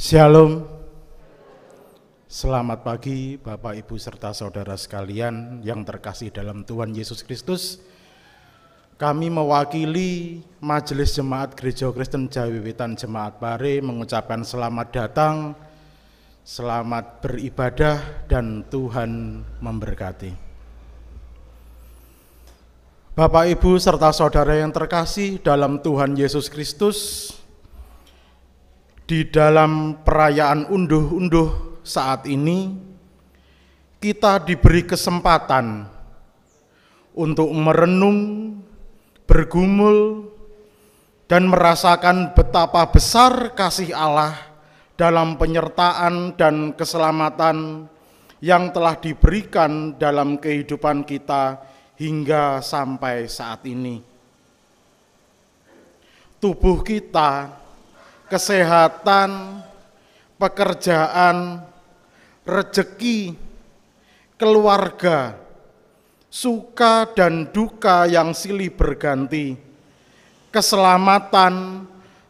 Shalom. Selamat pagi Bapak Ibu serta saudara sekalian yang terkasih dalam Tuhan Yesus Kristus. Kami mewakili Majelis Jemaat Gereja Kristen Jawiwitan Jemaat Pare mengucapkan selamat datang, selamat beribadah dan Tuhan memberkati. Bapak Ibu serta saudara yang terkasih dalam Tuhan Yesus Kristus, di dalam perayaan unduh-unduh saat ini, kita diberi kesempatan untuk merenung, bergumul, dan merasakan betapa besar kasih Allah dalam penyertaan dan keselamatan yang telah diberikan dalam kehidupan kita hingga sampai saat ini. Tubuh kita, kesehatan, pekerjaan, rezeki, keluarga, suka dan duka yang silih berganti, keselamatan,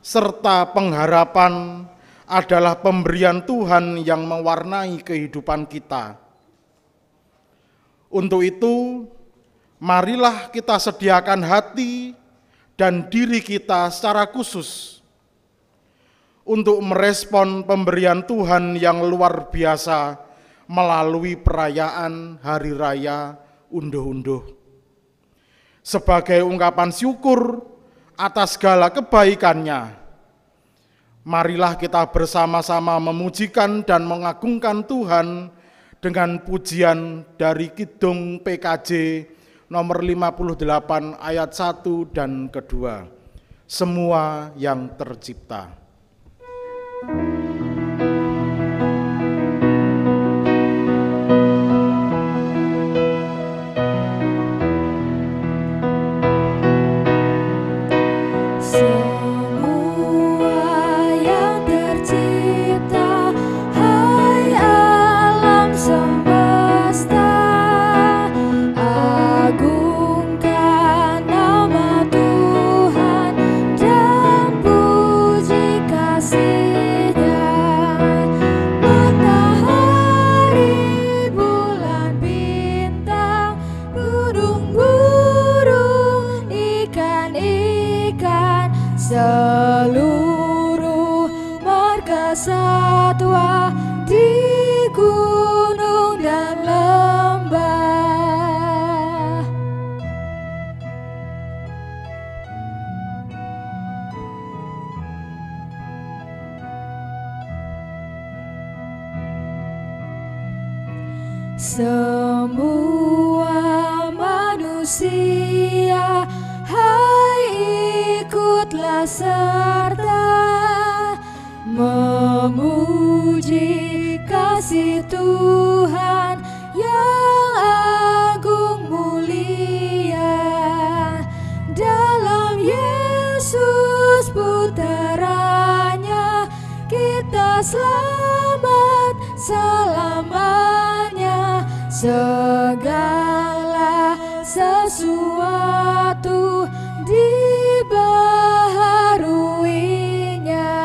serta pengharapan adalah pemberian Tuhan yang mewarnai kehidupan kita. Untuk itu, marilah kita sediakan hati dan diri kita secara khusus untuk merespon pemberian Tuhan yang luar biasa melalui perayaan Hari Raya Unduh-Unduh. Sebagai ungkapan syukur atas segala kebaikannya, marilah kita bersama-sama memujikan dan mengagungkan Tuhan dengan pujian dari Kidung PKJ nomor 58 ayat 1 dan kedua. Semua yang tercipta. Seluruh marga satwa di gunung dan lembah, semua manusia, ikutlah serta memuji kasih Tuhan yang agung mulia. Dalam Yesus putranya kita selamat selamanya. Segala sesuatu dibaharuinya.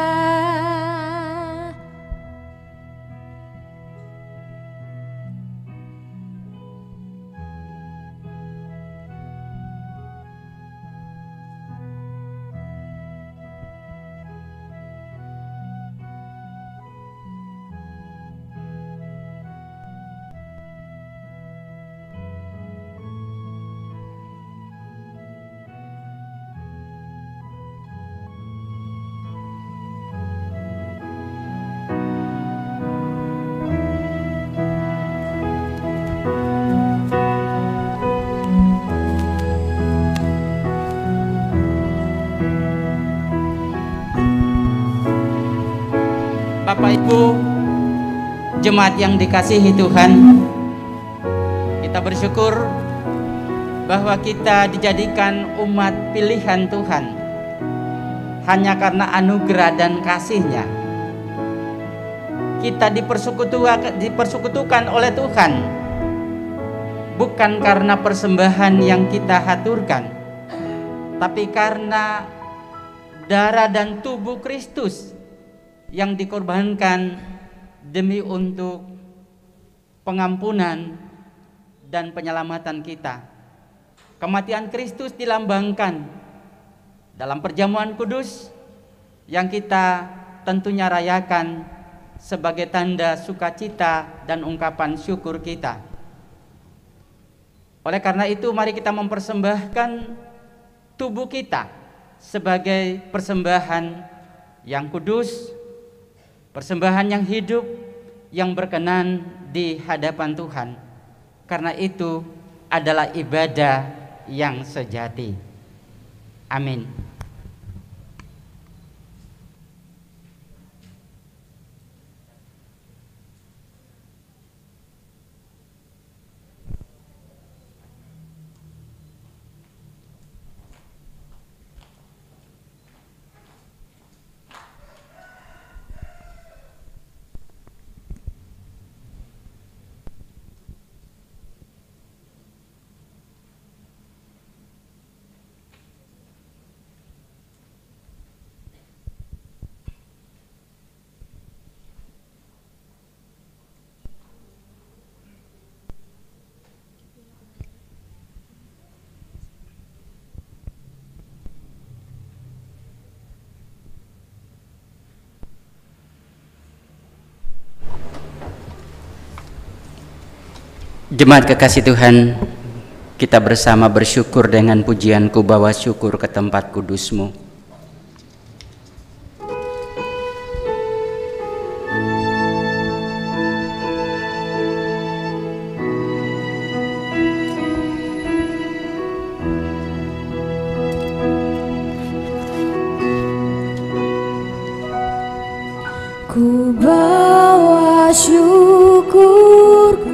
Bapak Ibu jemaat yang dikasihi Tuhan, kita bersyukur bahwa kita dijadikan umat pilihan Tuhan hanya karena anugerah dan kasih-Nya. Kita dipersekutukan oleh Tuhan bukan karena persembahan yang kita haturkan, tapi karena darah dan tubuh Kristus yang dikorbankan demi untuk pengampunan dan penyelamatan kita. Kematian Kristus dilambangkan dalam perjamuan kudus yang kita tentunya rayakan sebagai tanda sukacita dan ungkapan syukur kita. Oleh karena itu, mari kita mempersembahkan tubuh kita sebagai persembahan yang kudus, persembahan yang hidup, yang berkenan di hadapan Tuhan. Karena itu adalah ibadah yang sejati. Amin. Jemaat kekasih Tuhan, kita bersama bersyukur dengan pujianku bawa syukur ke tempat kudus-Mu. Ku bawa syukurku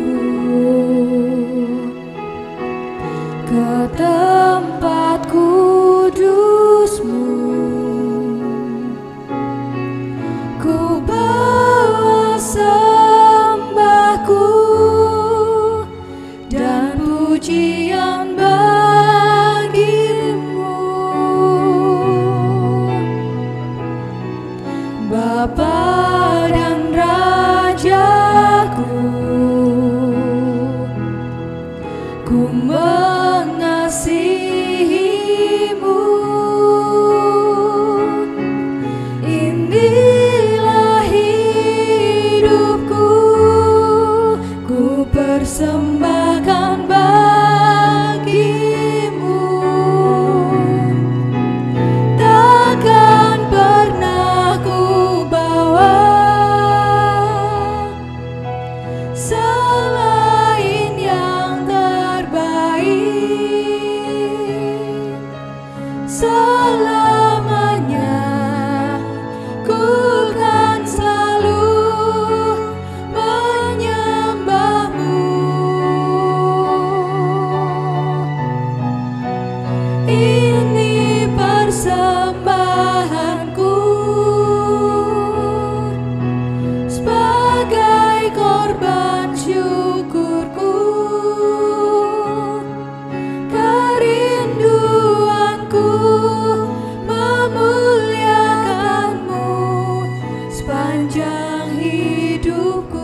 ke tempat kudus-Mu. Ku bawa sembahku dan pujian bagi-Mu, Bapa dan Rajaku. Ku mengasihi-Mu. Inilah hidupku, ku persembahkan bagi-Mu. Takkan pernah ku bawa selain yang terbaik. Selamanya ku kan selalu menyembah-Mu. Ini persembahanku sebagai korban syukurku, kerinduanku memuliakan-Mu sepanjang hidupku.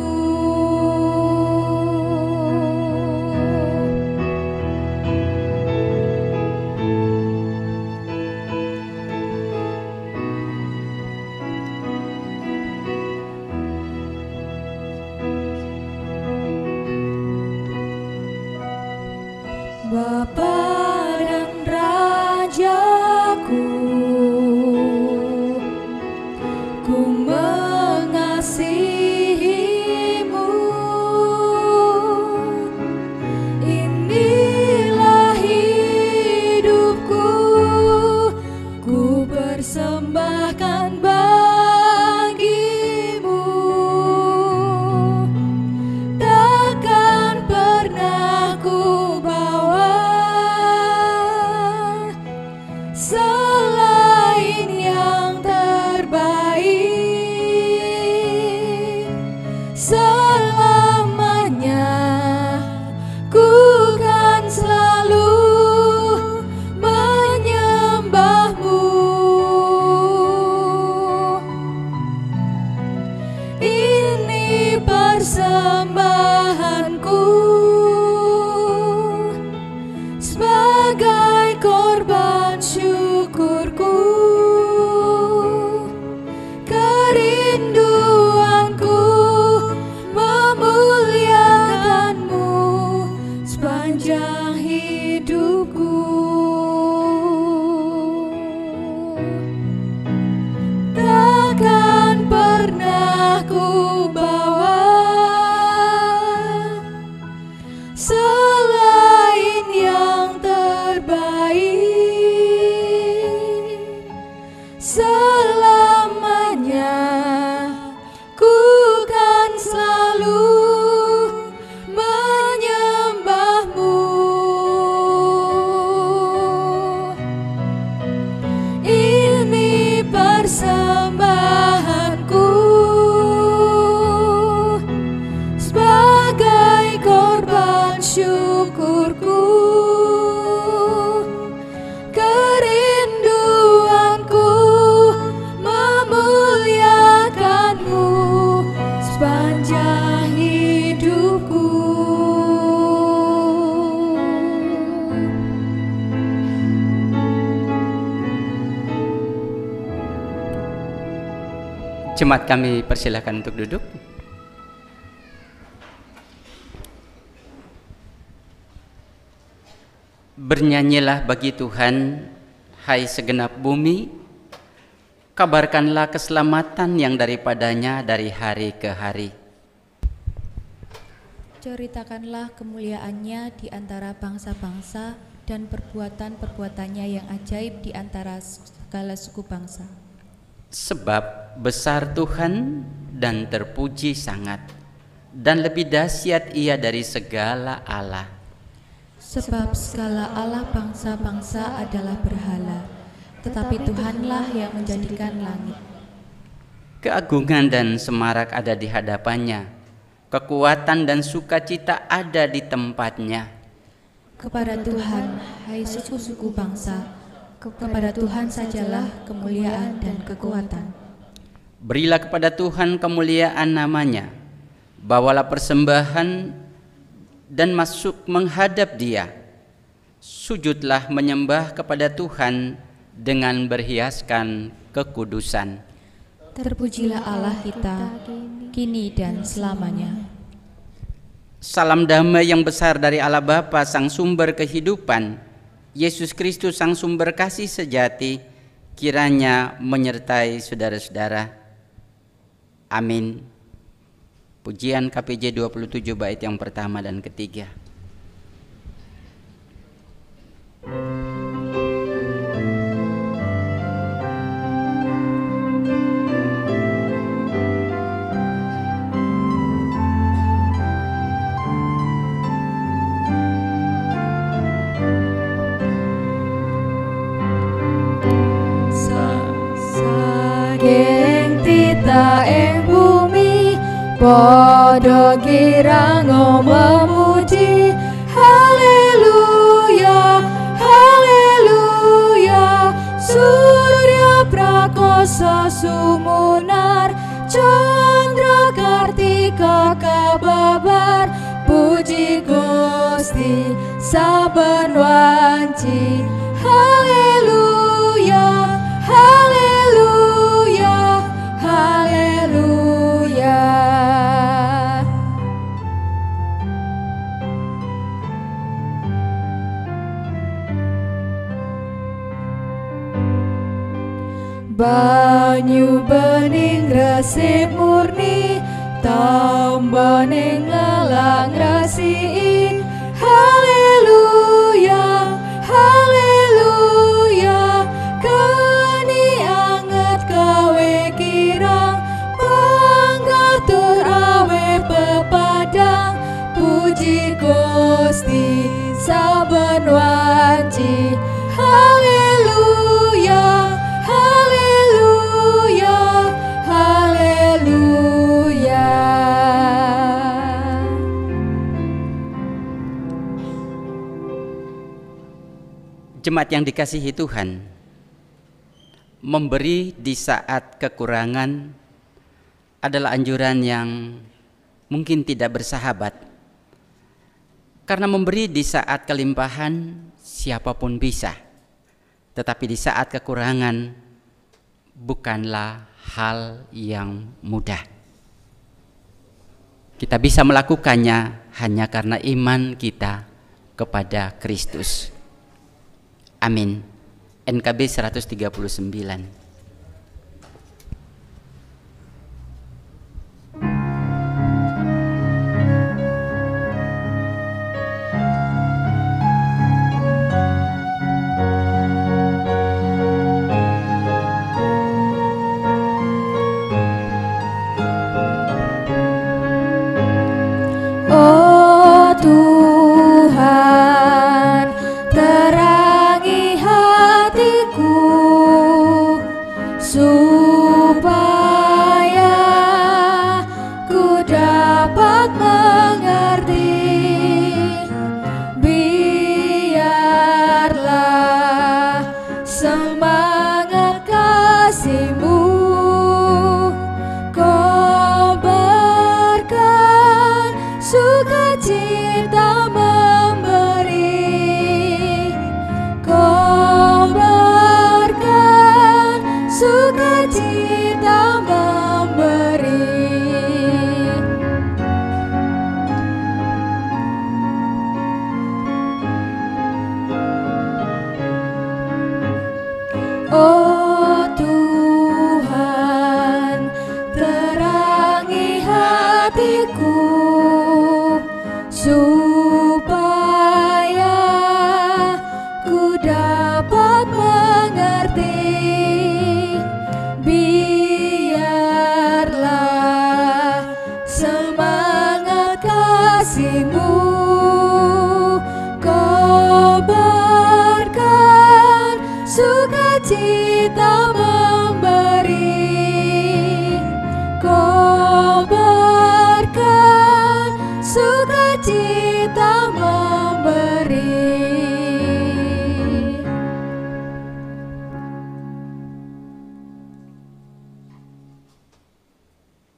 Bapa dan Rajaku, ku mengasihi-Mu. Inilah hidupku, ku persembahkan bagi-Mu. Takkan pernah ku bawa selain yang terbaik. persembahanku sebagai korban syukurku, kerinduanku memuliakanmu sepanjang hidupku. Takkan pernah ku bawa selain yang terbaik. Selamanya ku kan selalu menyembahmu. Ini persembahanku sebagai korban syukurku, kerinduanku memuliakanmu sepanjang hidupku. Jemaat kami persilakan untuk duduk. Bernyanyilah bagi Tuhan, hai segenap bumi, kabarkanlah keselamatan yang daripadanya dari hari ke hari. Ceritakanlah kemuliaannya di antara bangsa-bangsa dan perbuatan-perbuatannya yang ajaib di antara segala suku bangsa. Sebab besar Tuhan dan terpuji sangat, dan lebih dahsyat Ia dari segala Allah. Sebab segala Allah bangsa-bangsa adalah berhala, tetapi Tuhanlah yang menjadikan langit. Keagungan dan semarak ada di hadapannya, kekuatan dan sukacita ada di tempatnya. Kepada Tuhan, hai suku-suku bangsa, kepada Tuhan sajalah kemuliaan dan kekuatan. Berilah kepada Tuhan kemuliaan namanya, bawalah persembahan dan masuk menghadap Dia. Sujudlah menyembah kepada Tuhan dengan berhiaskan kekudusan. Terpujilah Allah kita, kini dan selamanya. Salam damai yang besar dari Allah Bapa, Sang Sumber kehidupan, Yesus Kristus Sang Sumber kasih sejati, kiranya menyertai saudara-saudara. Amin. Pujian KPJ 27 bait yang pertama dan ketiga. Saking tita ing bumi, padha kirang memuji. Haleluya, haleluya. Surya prakoso sumunar, candra kartika kababar. Puji Gusti saben wanci. Haleluya, haleluya, haleluya. Banyu bening resik murni, tambaning ngalang resiki. Haleluya, haleluya. Kani anget kawe kirang, panggatur awe pepadang. Puji Gusti saben wanci. Haleluya, haleluya, haleluya. Jemaat yang dikasihi Tuhan, memberi di saat kekurangan adalah anjuran yang mungkin tidak bersahabat. Karena memberi di saat kelimpahan siapapun bisa, tetapi di saat kekurangan bukanlah hal yang mudah. Kita bisa melakukannya hanya karena iman kita kepada Kristus. Amin. NKB 139.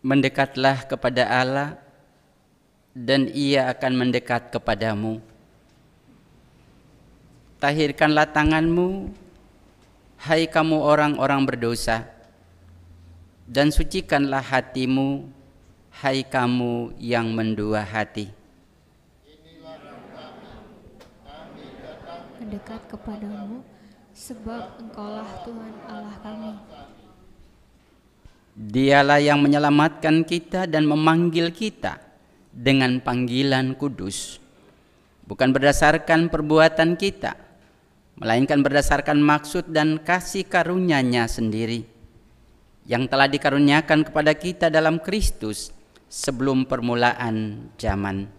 Mendekatlah kepada Allah dan Ia akan mendekat kepadamu. Tahirkanlah tanganmu, hai kamu orang-orang berdosa, dan sucikanlah hatimu, hai kamu yang mendua hati. Mendekat kepadamu, sebab Engkaulah Tuhan Allah kami. Dialah yang menyelamatkan kita dan memanggil kita dengan panggilan kudus, bukan berdasarkan perbuatan kita, melainkan berdasarkan maksud dan kasih karunia-Nya sendiri, yang telah dikaruniakan kepada kita dalam Kristus sebelum permulaan zaman.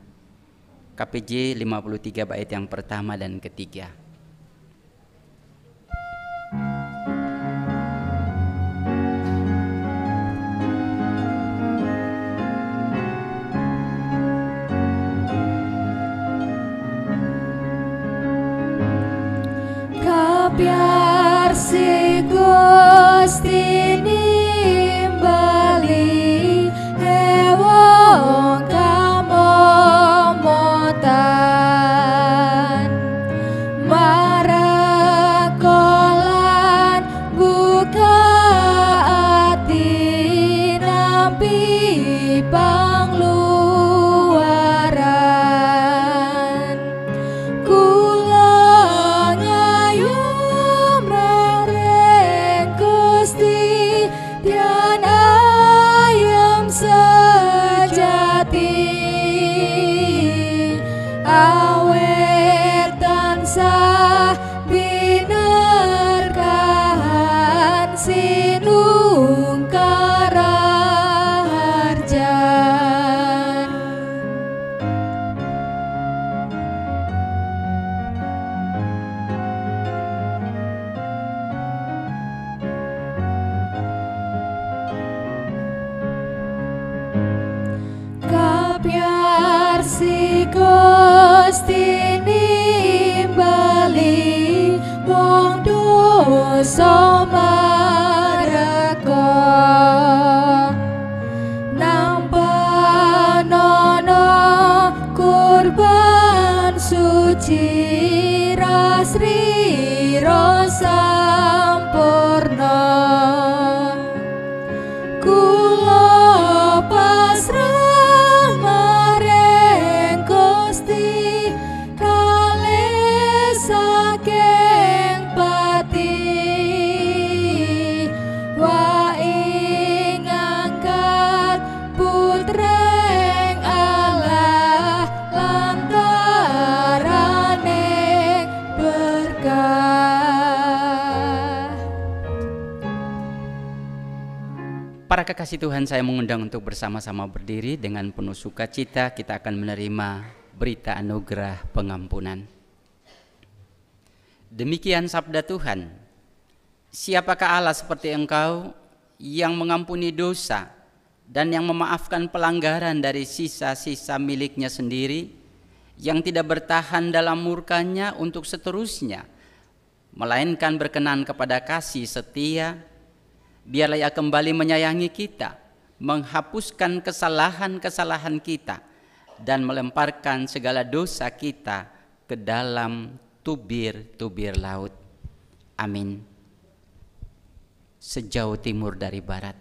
KPJ 53 bait yang pertama dan ketiga. Biar si Gusti nimbali hewong kamomotan marakolan buka ati nampi pangluaran kula si Gusti nimbali wong dosa mareka nampana Cirasriro sampurna kula pasrah maring Gusti kalih saking pati wa ing angkat putreng Allah lantarane berkah. Para kekasih Tuhan, saya mengundang untuk bersama-sama berdiri dengan penuh sukacita. Kita akan menerima berita anugerah pengampunan. Demikian sabda Tuhan. Siapakah Allah seperti Engkau yang mengampuni dosa dan yang memaafkan pelanggaran dari sisa-sisa miliknya sendiri, yang tidak bertahan dalam murkanya untuk seterusnya, melainkan berkenan kepada kasih setia. Biarlah Ia kembali menyayangi kita, menghapuskan kesalahan-kesalahan kita, dan melemparkan segala dosa kita ke dalam tubir-tubir laut. Amin. Sejauh timur dari barat.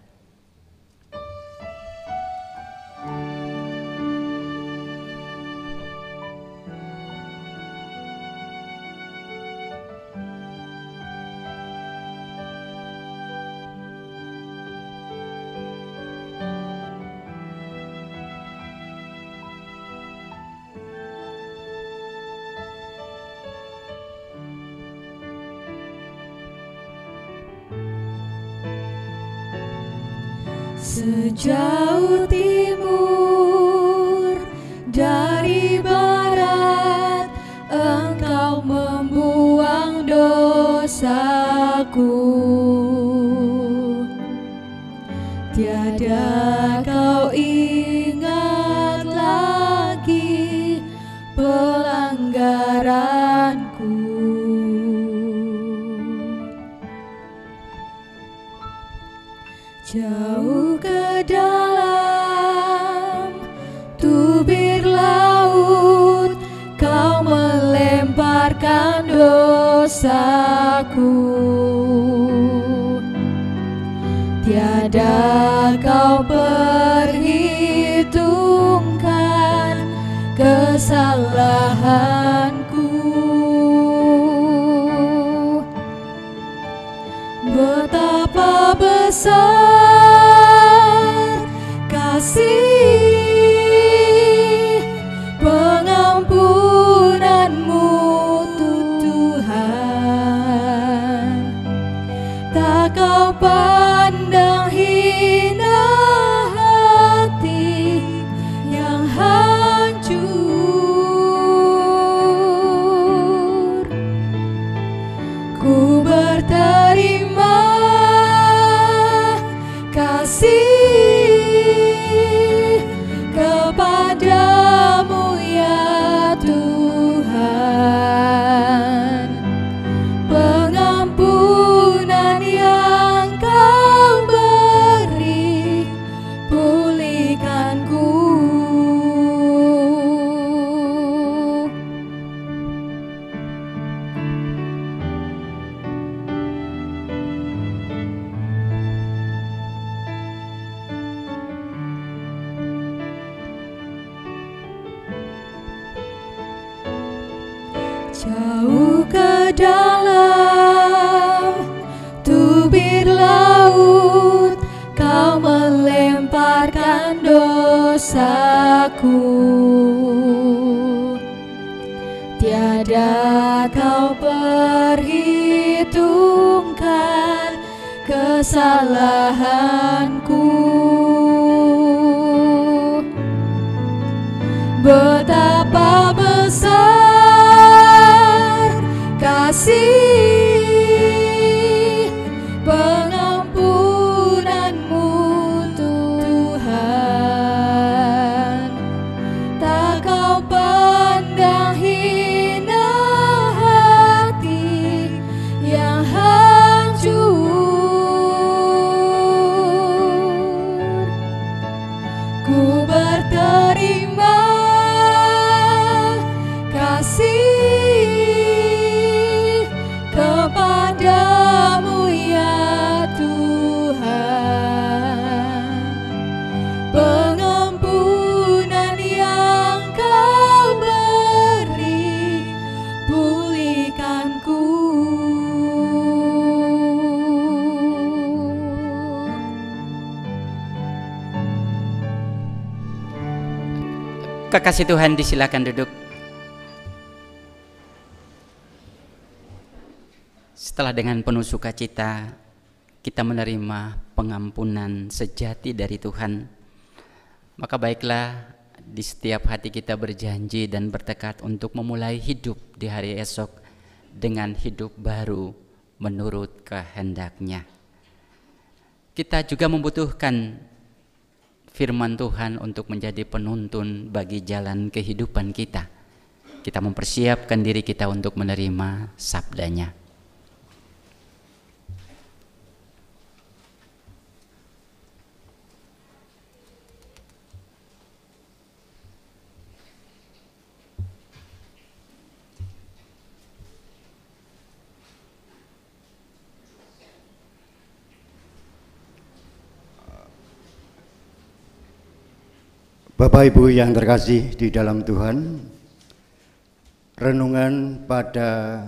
Sejauh timur dari barat, Engkau membuang dosaku. Tiada Kau ingat lagi pelanggaranku. Jauh ke dalam tubir laut, Kau melemparkan dosaku. Tiada Kau perhitungkan kesalahanku. Betapa besar kasih pengampunanmu Tuhan. Tak Kau pandang hina hati yang hancur. Ku berterima kasih kepadamu ya Tuhan. Pengampunan yang Kau beri, pulihkanku. Jauh ke dalam tubir laut, Kau melemparkan dosaku. Tiada Kau perhitungkan kesalahanku. Betapa besar kasih pengampunanmu Tuhan. Tak Kau pandang hina hati yang hancur. Ku berterima kasih Kekasih Tuhan, disilakan duduk. Setelah dengan penuh sukacita kita menerima pengampunan sejati dari Tuhan, maka baiklah di setiap hati kita berjanji dan bertekad untuk memulai hidup di hari esok dengan hidup baru menurut kehendak-Nya. Kita juga membutuhkan firman Tuhan untuk menjadi penuntun bagi jalan kehidupan kita. Kita mempersiapkan diri kita untuk menerima sabda-Nya. Bapak Ibu yang terkasih di dalam Tuhan, renungan pada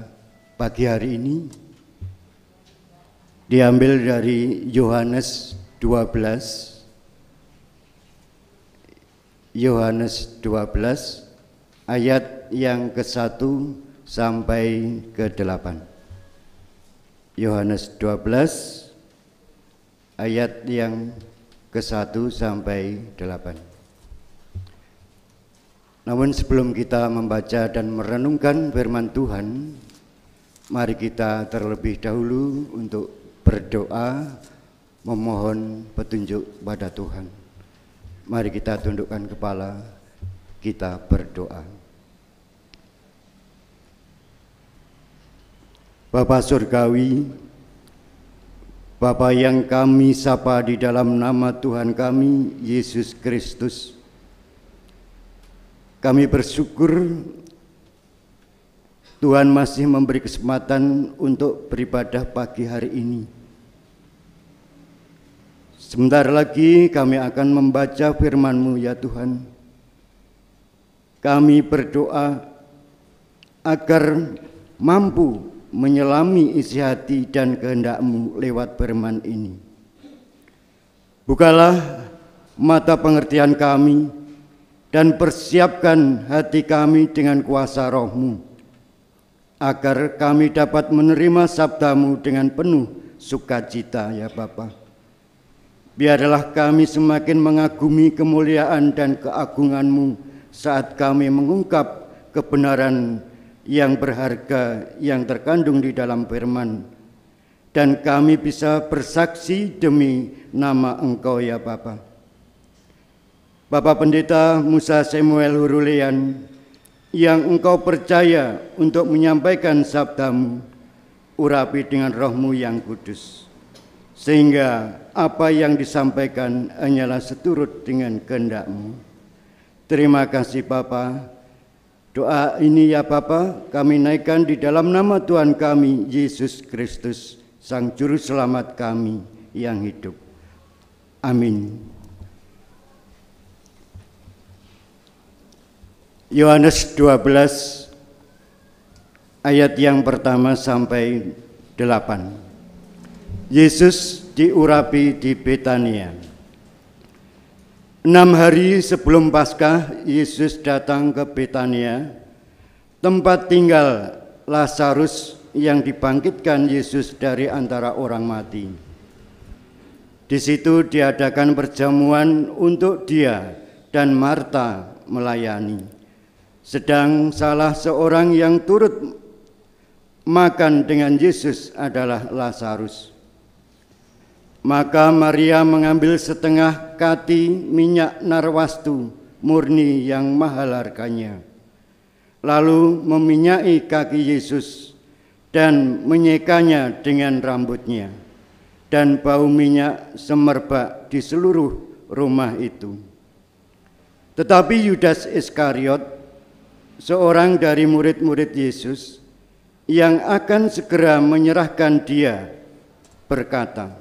pagi hari ini diambil dari Yohanes 12 ayat yang ke-1 sampai ke-8. Yohanes 12 ayat yang ke-1 sampai 8. Namun sebelum kita membaca dan merenungkan firman Tuhan, mari kita terlebih dahulu untuk berdoa memohon petunjuk pada Tuhan. Mari kita tundukkan kepala, kita berdoa. Bapa Surgawi, Bapa yang kami sapa di dalam nama Tuhan kami, Yesus Kristus, kami bersyukur Tuhan masih memberi kesempatan untuk beribadah pagi hari ini. Sebentar lagi kami akan membaca firman-Mu ya Tuhan. Kami berdoa agar mampu menyelami isi hati dan kehendak-Mu lewat firman ini. Bukalah mata pengertian kami dan persiapkan hati kami dengan kuasa Roh-Mu, agar kami dapat menerima sabda-Mu dengan penuh sukacita ya Bapa. Biarlah kami semakin mengagumi kemuliaan dan keagungan-Mu saat kami mengungkap kebenaran yang berharga yang terkandung di dalam firman, dan kami bisa bersaksi demi nama Engkau ya Bapa. Bapak Pendeta Musa Samuel Hurulean, yang Engkau percaya untuk menyampaikan sabda-Mu, urapi dengan Roh-Mu yang kudus, sehingga apa yang disampaikan hanyalah seturut dengan kehendak-Mu. Terima kasih Bapa. Doa ini ya Bapa kami naikkan di dalam nama Tuhan kami, Yesus Kristus, Sang Juru Selamat kami yang hidup. Amin. Yohanes 12 ayat yang pertama sampai 8. Yesus diurapi di Betania. 6 hari sebelum Paskah, Yesus datang ke Betania, tempat tinggal Lazarus yang dibangkitkan Yesus dari antara orang mati. Di situ diadakan perjamuan untuk dia dan Marta melayani. Sedang salah seorang yang turut makan dengan Yesus adalah Lazarus. Maka Maria mengambil setengah kati minyak narwastu murni yang mahal harganya, lalu meminyaki kaki Yesus dan menyekanya dengan rambutnya, dan bau minyak semerbak di seluruh rumah itu. Tetapi Yudas Iskariot, seorang dari murid-murid Yesus yang akan segera menyerahkan dia, berkata,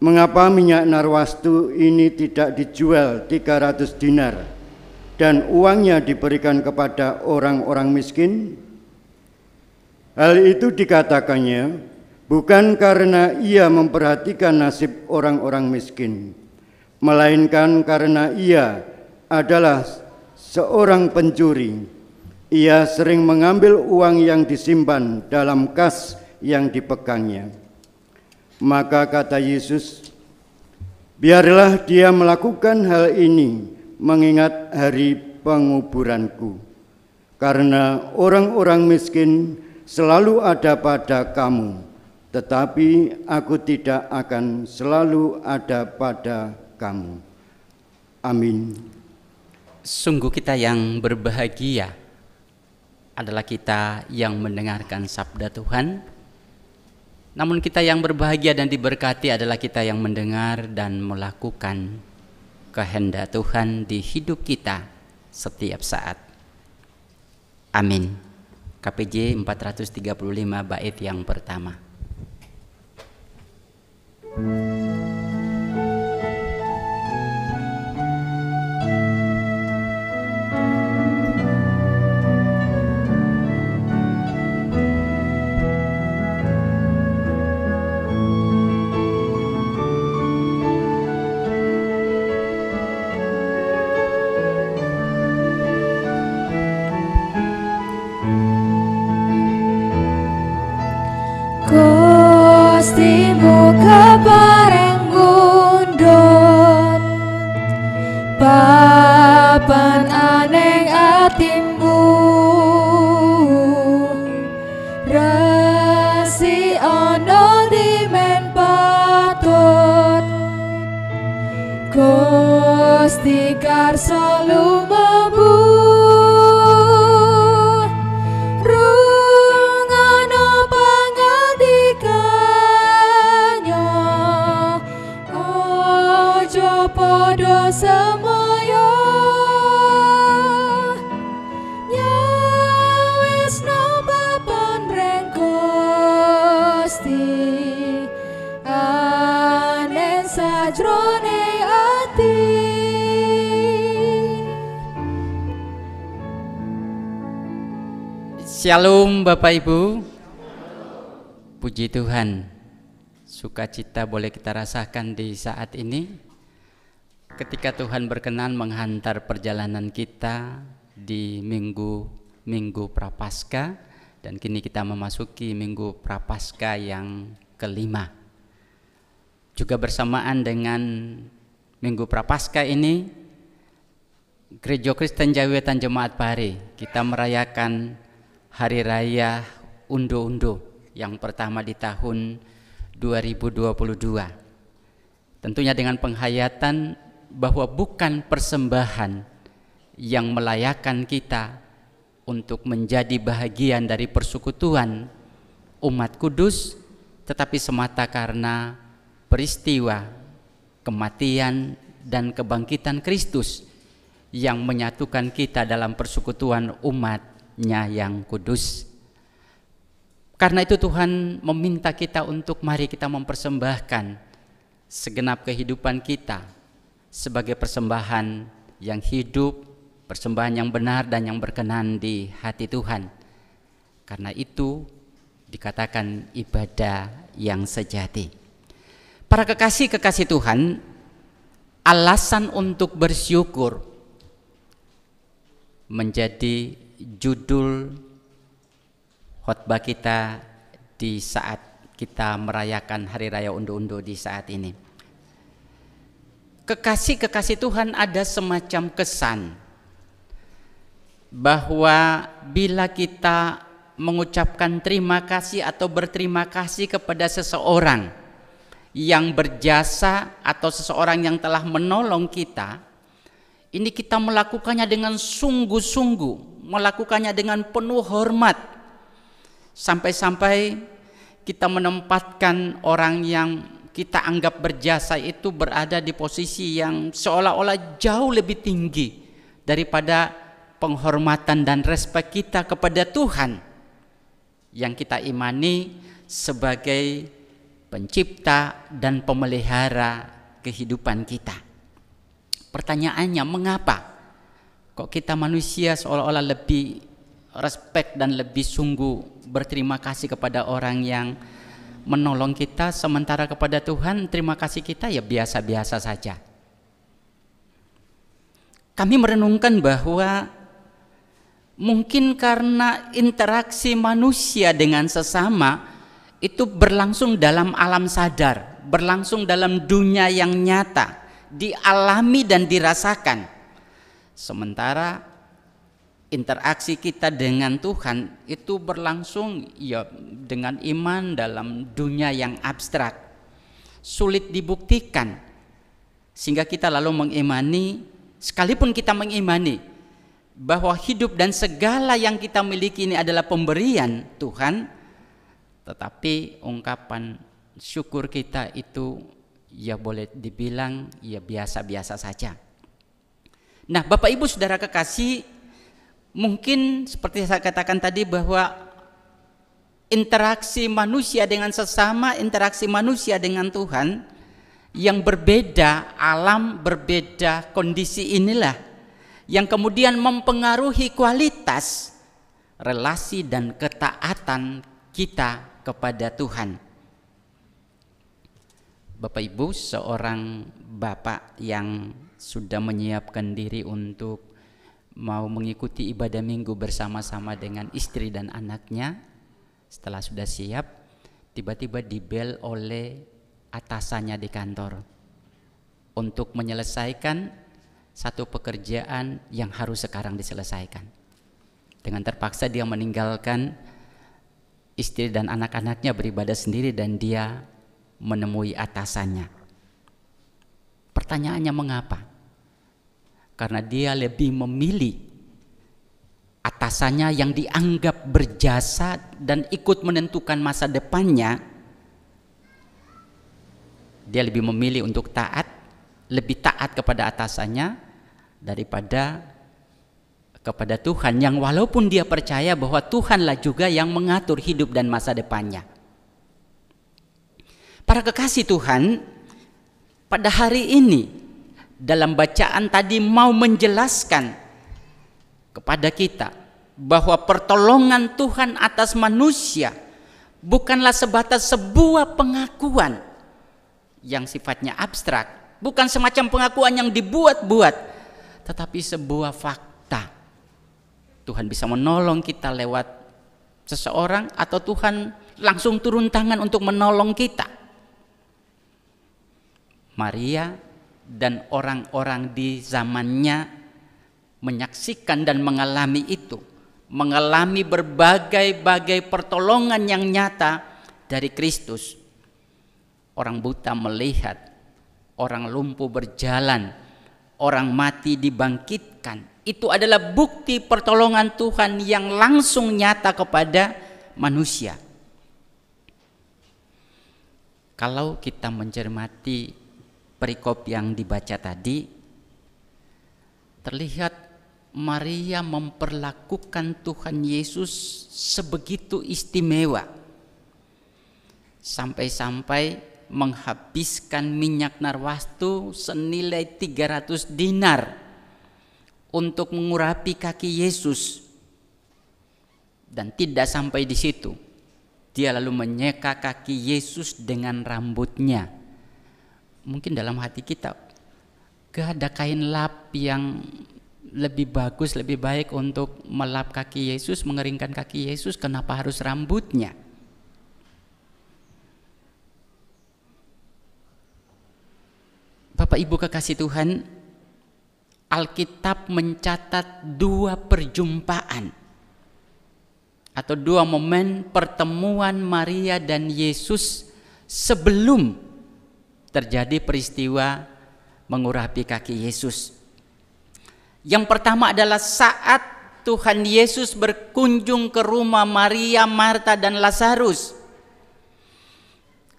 "Mengapa minyak narwastu ini tidak dijual 300 dinar dan uangnya diberikan kepada orang-orang miskin?" Hal itu dikatakannya bukan karena ia memperhatikan nasib orang-orang miskin, melainkan karena ia adalah seorang pencuri. Ia sering mengambil uang yang disimpan dalam kas yang dipegangnya. Maka kata Yesus, biarlah dia melakukan hal ini mengingat hari penguburanku. Karena orang-orang miskin selalu ada pada kamu, tetapi aku tidak akan selalu ada pada kamu. Amin. Sungguh kita yang berbahagia adalah kita yang mendengarkan sabda Tuhan. Namun kita yang berbahagia dan diberkati adalah kita yang mendengar dan melakukan kehendak Tuhan di hidup kita setiap saat. Amin. KPJ 435 bait yang pertama. Gustimu kebareng ngundut papan aneng atimu, resi ono dimen patut, Gusti karso lumebu. Podo semoyo nyawis no papan reng Gusti anen sajrone ati. Shalom Bapak Ibu. Puji Tuhan, sukacita boleh kita rasakan di saat ini ketika Tuhan berkenan menghantar perjalanan kita di minggu Prapaskah, dan kini kita memasuki minggu Prapaskah yang kelima. Juga bersamaan dengan minggu Prapaskah ini, Gereja Kristen Jawi-Wetan Jemaat Pare kita merayakan Hari Raya Undo-Undo yang pertama di tahun 2022. Tentunya dengan penghayatan bahwa bukan persembahan yang melayakan kita untuk menjadi bahagian dari persekutuan umat kudus, tetapi semata karena peristiwa kematian dan kebangkitan Kristus yang menyatukan kita dalam persekutuan umat-Nya yang kudus. Karena itu Tuhan meminta kita untuk mari kita mempersembahkan segenap kehidupan kita sebagai persembahan yang hidup, persembahan yang benar dan yang berkenan di hati Tuhan. Karena itu dikatakan ibadah yang sejati. Para kekasih-kekasih Tuhan, alasan untuk bersyukur menjadi judul khotbah kita di saat kita merayakan Hari Raya Undo-Undo di saat ini. Kekasih-kekasih Tuhan ada semacam kesan bahwa bila kita mengucapkan terima kasih atau berterima kasih kepada seseorang yang berjasa atau seseorang yang telah menolong kita, ini kita melakukannya dengan sungguh-sungguh, melakukannya dengan penuh hormat, sampai-sampai kita menempatkan orang yang kita anggap berjasa itu berada di posisi yang seolah-olah jauh lebih tinggi daripada penghormatan dan respek kita kepada Tuhan yang kita imani sebagai pencipta dan pemelihara kehidupan kita. Pertanyaannya, mengapa kok kita manusia seolah-olah lebih respek dan lebih sungguh berterima kasih kepada orang yang menolong kita, sementara kepada Tuhan terima kasih kita ya biasa-biasa saja. kami merenungkan bahwa mungkin karena interaksi manusia dengan sesama itu berlangsung dalam alam sadar, berlangsung dalam dunia yang nyata, dialami dan dirasakan. Sementara interaksi kita dengan Tuhan itu berlangsung ya dengan iman dalam dunia yang abstrak, sulit dibuktikan, sehingga kita lalu mengimani, sekalipun kita mengimani bahwa hidup dan segala yang kita miliki ini adalah pemberian Tuhan, tetapi ungkapan syukur kita itu ya boleh dibilang ya biasa-biasa saja. Nah, Bapak Ibu Saudara kekasih, mungkin seperti saya katakan tadi bahwa interaksi manusia dengan sesama, interaksi manusia dengan Tuhan yang berbeda alam, berbeda kondisi inilah yang kemudian mempengaruhi kualitas relasi dan ketaatan kita kepada Tuhan. Bapak Ibu, seorang bapak yang sudah menyiapkan diri untuk mau mengikuti ibadah minggu bersama-sama dengan istri dan anaknya, setelah sudah siap, tiba-tiba dibel oleh atasannya di kantor untuk menyelesaikan satu pekerjaan yang harus sekarang diselesaikan. Dengan terpaksa dia meninggalkan istri dan anak-anaknya beribadah sendiri dan dia menemui atasannya. Pertanyaannya mengapa? Karena dia lebih memilih atasannya yang dianggap berjasa dan ikut menentukan masa depannya. Dia lebih memilih untuk taat, lebih taat kepada atasannya daripada kepada Tuhan, yang walaupun dia percaya bahwa Tuhanlah juga yang mengatur hidup dan masa depannya. Para kekasih Tuhan, pada hari ini dalam bacaan tadi mau menjelaskan kepada kita bahwa pertolongan Tuhan atas manusia bukanlah sebatas sebuah pengakuan yang sifatnya abstrak, bukan semacam pengakuan yang dibuat-buat, tetapi sebuah fakta. Tuhan bisa menolong kita lewat seseorang, atau Tuhan langsung turun tangan untuk menolong kita. Maria dan orang-orang di zamannya menyaksikan dan mengalami itu, mengalami berbagai-bagai pertolongan yang nyata dari Kristus. Orang buta melihat, orang lumpuh berjalan, orang mati dibangkitkan. Itu adalah bukti pertolongan Tuhan yang langsung nyata kepada manusia. Kalau kita mencermati perikop yang dibaca tadi, terlihat Maria memperlakukan Tuhan Yesus sebegitu istimewa, sampai-sampai menghabiskan minyak narwastu senilai 300 dinar untuk mengurapi kaki Yesus. Dan tidak sampai di situ, dia lalu menyeka kaki Yesus dengan rambutnya. Mungkin dalam hati kita, gak ada kain lap yang lebih bagus, lebih baik untuk melap kaki Yesus, mengeringkan kaki Yesus, kenapa harus rambutnya? Bapak Ibu kekasih Tuhan, Alkitab mencatat dua perjumpaan atau dua momen pertemuan Maria dan Yesus sebelum terjadi peristiwa mengurapi kaki Yesus. Yang pertama adalah saat Tuhan Yesus berkunjung ke rumah Maria, Marta dan Lazarus.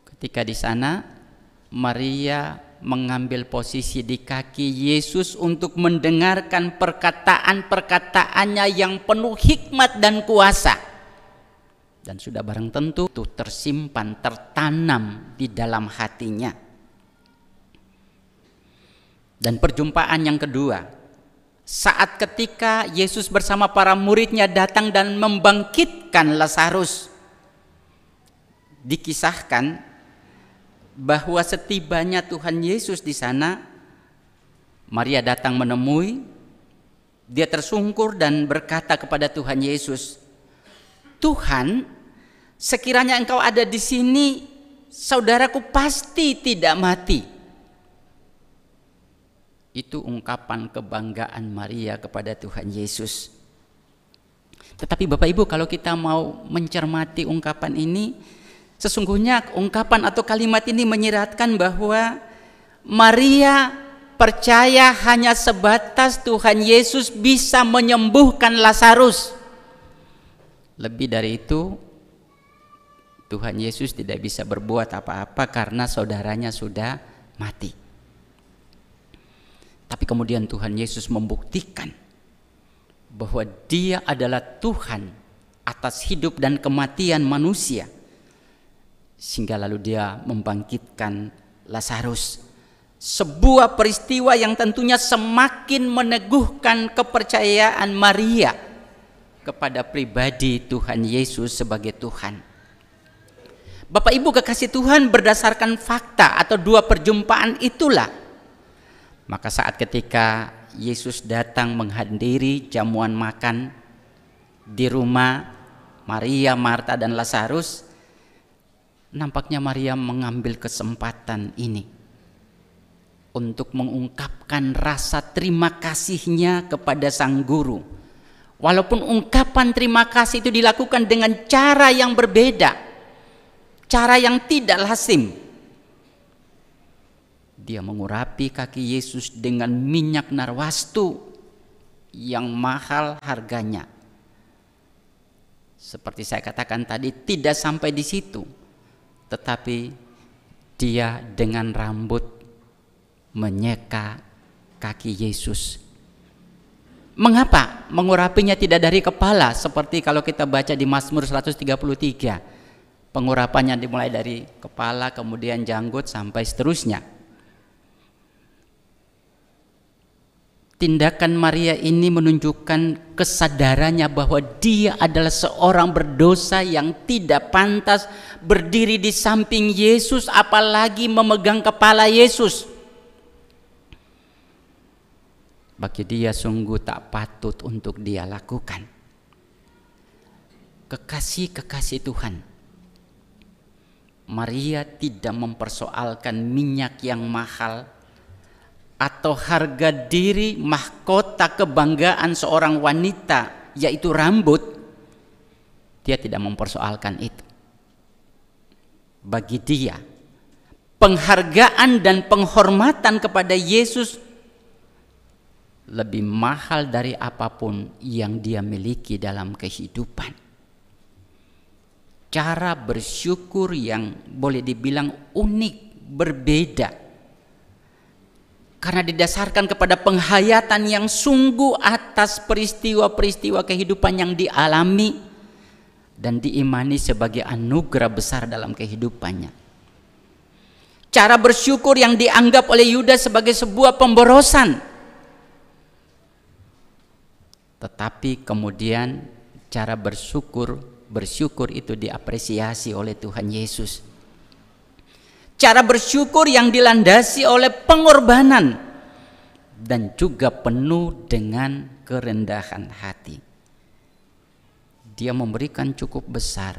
Ketika di sana Maria mengambil posisi di kaki Yesus untuk mendengarkan perkataan-perkataannya yang penuh hikmat dan kuasa. Dan sudah barang tentu itu tersimpan, tertanam di dalam hatinya. Dan perjumpaan yang kedua, saat ketika Yesus bersama para muridnya datang dan membangkitkan Lazarus, dikisahkan bahwa setibanya Tuhan Yesus di sana, Maria datang menemui Dia tersungkur dan berkata kepada Tuhan Yesus, "Tuhan, sekiranya Engkau ada di sini, saudaraku pasti tidak mati." Itu ungkapan kebanggaan Maria kepada Tuhan Yesus. Tetapi Bapak Ibu, kalau kita mau mencermati ungkapan ini, sesungguhnya ungkapan atau kalimat ini menyiratkan bahwa Maria percaya hanya sebatas Tuhan Yesus bisa menyembuhkan Lazarus. Lebih dari itu, Tuhan Yesus tidak bisa berbuat apa-apa karena saudaranya sudah mati. Tapi kemudian Tuhan Yesus membuktikan bahwa Dia adalah Tuhan atas hidup dan kematian manusia, sehingga lalu Dia membangkitkan Lazarus. Sebuah peristiwa yang tentunya semakin meneguhkan kepercayaan Maria kepada pribadi Tuhan Yesus sebagai Tuhan. Bapak Ibu kekasih Tuhan, berdasarkan fakta atau dua perjumpaan itulah, maka saat ketika Yesus datang menghadiri jamuan makan di rumah Maria, Marta dan Lazarus, nampaknya Maria mengambil kesempatan ini untuk mengungkapkan rasa terima kasihnya kepada sang guru. Walaupun ungkapan terima kasih itu dilakukan dengan cara yang berbeda, cara yang tidak lazim. Dia mengurapi kaki Yesus dengan minyak narwastu yang mahal harganya. Seperti saya katakan tadi, tidak sampai di situ, tetapi dia dengan rambut menyeka kaki Yesus. Mengapa mengurapinya tidak dari kepala seperti kalau kita baca di Mazmur 133? Pengurapannya dimulai dari kepala, kemudian janggut sampai seterusnya. Tindakan Maria ini menunjukkan kesadarannya bahwa dia adalah seorang berdosa yang tidak pantas berdiri di samping Yesus, apalagi memegang kepala Yesus. Bagi dia sungguh tak patut untuk dia lakukan. Kekasih-kekasih Tuhan, Maria tidak mempersoalkan minyak yang mahal atau harga diri mahkota kebanggaan seorang wanita, yaitu rambut. Dia tidak mempersoalkan itu. Bagi dia, penghargaan dan penghormatan kepada Yesus lebih mahal dari apapun yang dia miliki dalam kehidupan. Cara bersyukur yang boleh dibilang unik, berbeda, karena didasarkan kepada penghayatan yang sungguh atas peristiwa-peristiwa kehidupan yang dialami dan diimani sebagai anugerah besar dalam kehidupannya. Cara bersyukur yang dianggap oleh Yudas sebagai sebuah pemborosan, tetapi kemudian cara bersyukur itu diapresiasi oleh Tuhan Yesus. Cara bersyukur yang dilandasi oleh pengorbanan dan juga penuh dengan kerendahan hati. Dia memberikan cukup besar,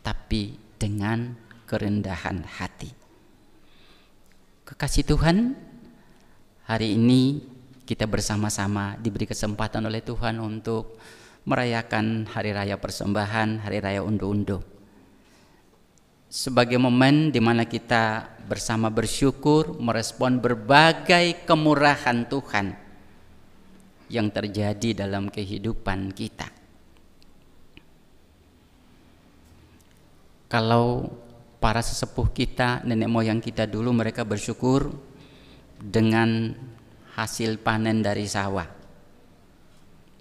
tapi dengan kerendahan hati. Kekasih Tuhan, hari ini kita bersama-sama diberi kesempatan oleh Tuhan untuk merayakan Hari Raya Persembahan, Hari Raya Unduh-Unduh. Sebagai momen di mana kita bersama bersyukur merespon berbagai kemurahan Tuhan yang terjadi dalam kehidupan kita. Kalau para sesepuh kita, nenek moyang kita dulu, mereka bersyukur dengan hasil panen dari sawah.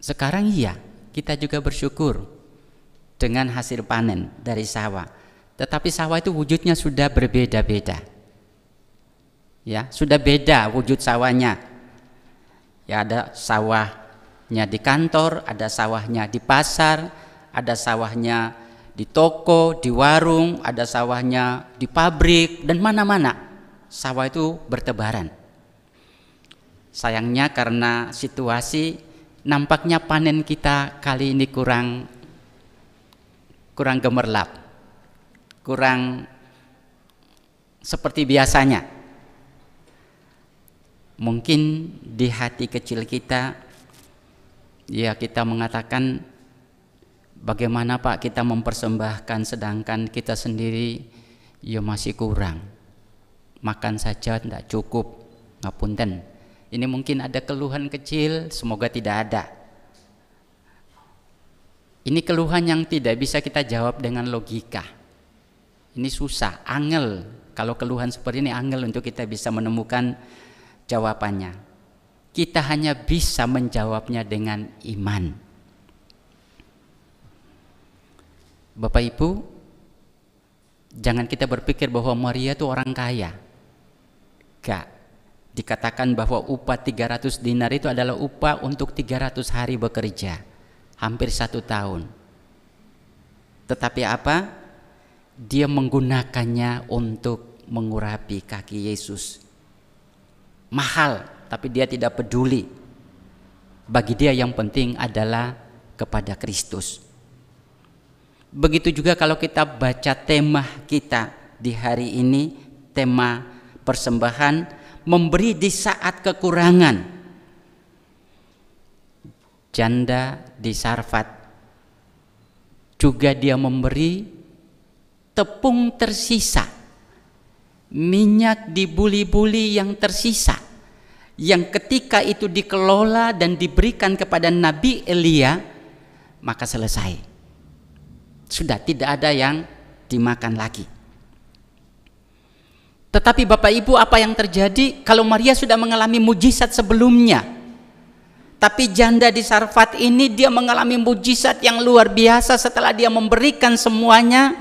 Sekarang iya, kita juga bersyukur dengan hasil panen dari sawah. Tetapi sawah itu wujudnya sudah berbeda-beda. Ya, sudah beda wujud sawahnya. Ya, ada sawahnya di kantor, ada sawahnya di pasar, ada sawahnya di toko, di warung, ada sawahnya di pabrik, dan mana-mana. Sawah itu bertebaran. Sayangnya karena situasi, nampaknya panen kita kali ini kurang gemerlap, kurang seperti biasanya. Mungkin di hati kecil kita, ya kita mengatakan, bagaimana Pak kita mempersembahkan sedangkan kita sendiri ya masih kurang, makan saja tidak cukup, ngapunten. Ini mungkin ada keluhan kecil, semoga tidak ada. Ini keluhan yang tidak bisa kita jawab dengan logika. Ini susah, angel. Kalau keluhan seperti ini angel untuk kita bisa menemukan jawabannya. Kita hanya bisa menjawabnya dengan iman. Bapak Ibu, jangan kita berpikir bahwa Maria itu orang kaya. Gak. Dikatakan bahwa upah 300 dinar itu adalah upah untuk 300 hari bekerja, hampir 1 tahun. Tetapi apa? Dia menggunakannya untuk mengurapi kaki Yesus. Mahal, tapi dia tidak peduli. Bagi dia yang penting adalah kepada Kristus. Begitu juga kalau kita baca tema kita di hari ini, tema persembahan, memberi di saat kekurangan. Janda di Sarfat juga dia memberi tepung tersisa, minyak di buli-buli yang tersisa, yang ketika itu dikelola dan diberikan kepada Nabi Elia, maka selesai. Sudah tidak ada yang dimakan lagi. Tetapi Bapak Ibu, apa yang terjadi kalau Maria sudah mengalami mujizat sebelumnya? Tapi janda di Sarfat ini dia mengalami mujizat yang luar biasa setelah dia memberikan semuanya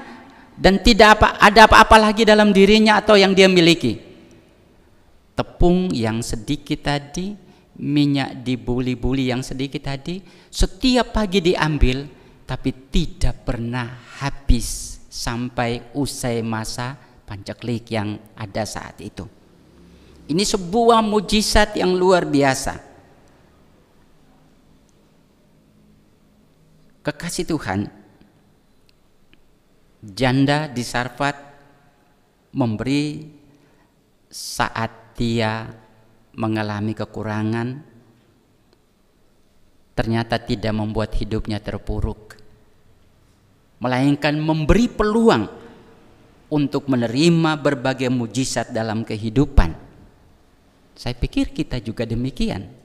dan tidak ada apa-apa lagi dalam dirinya atau yang dia miliki. Tepung yang sedikit tadi, minyak di buli-buli yang sedikit tadi, setiap pagi diambil tapi tidak pernah habis sampai usai masa pancaklik yang ada saat itu. Ini sebuah mujizat yang luar biasa. Kekasih Tuhan, janda di Sarfat memberi saat dia mengalami kekurangan, ternyata tidak membuat hidupnya terpuruk, melainkan memberi peluang untuk menerima berbagai mujizat dalam kehidupan. Saya pikir kita juga demikian.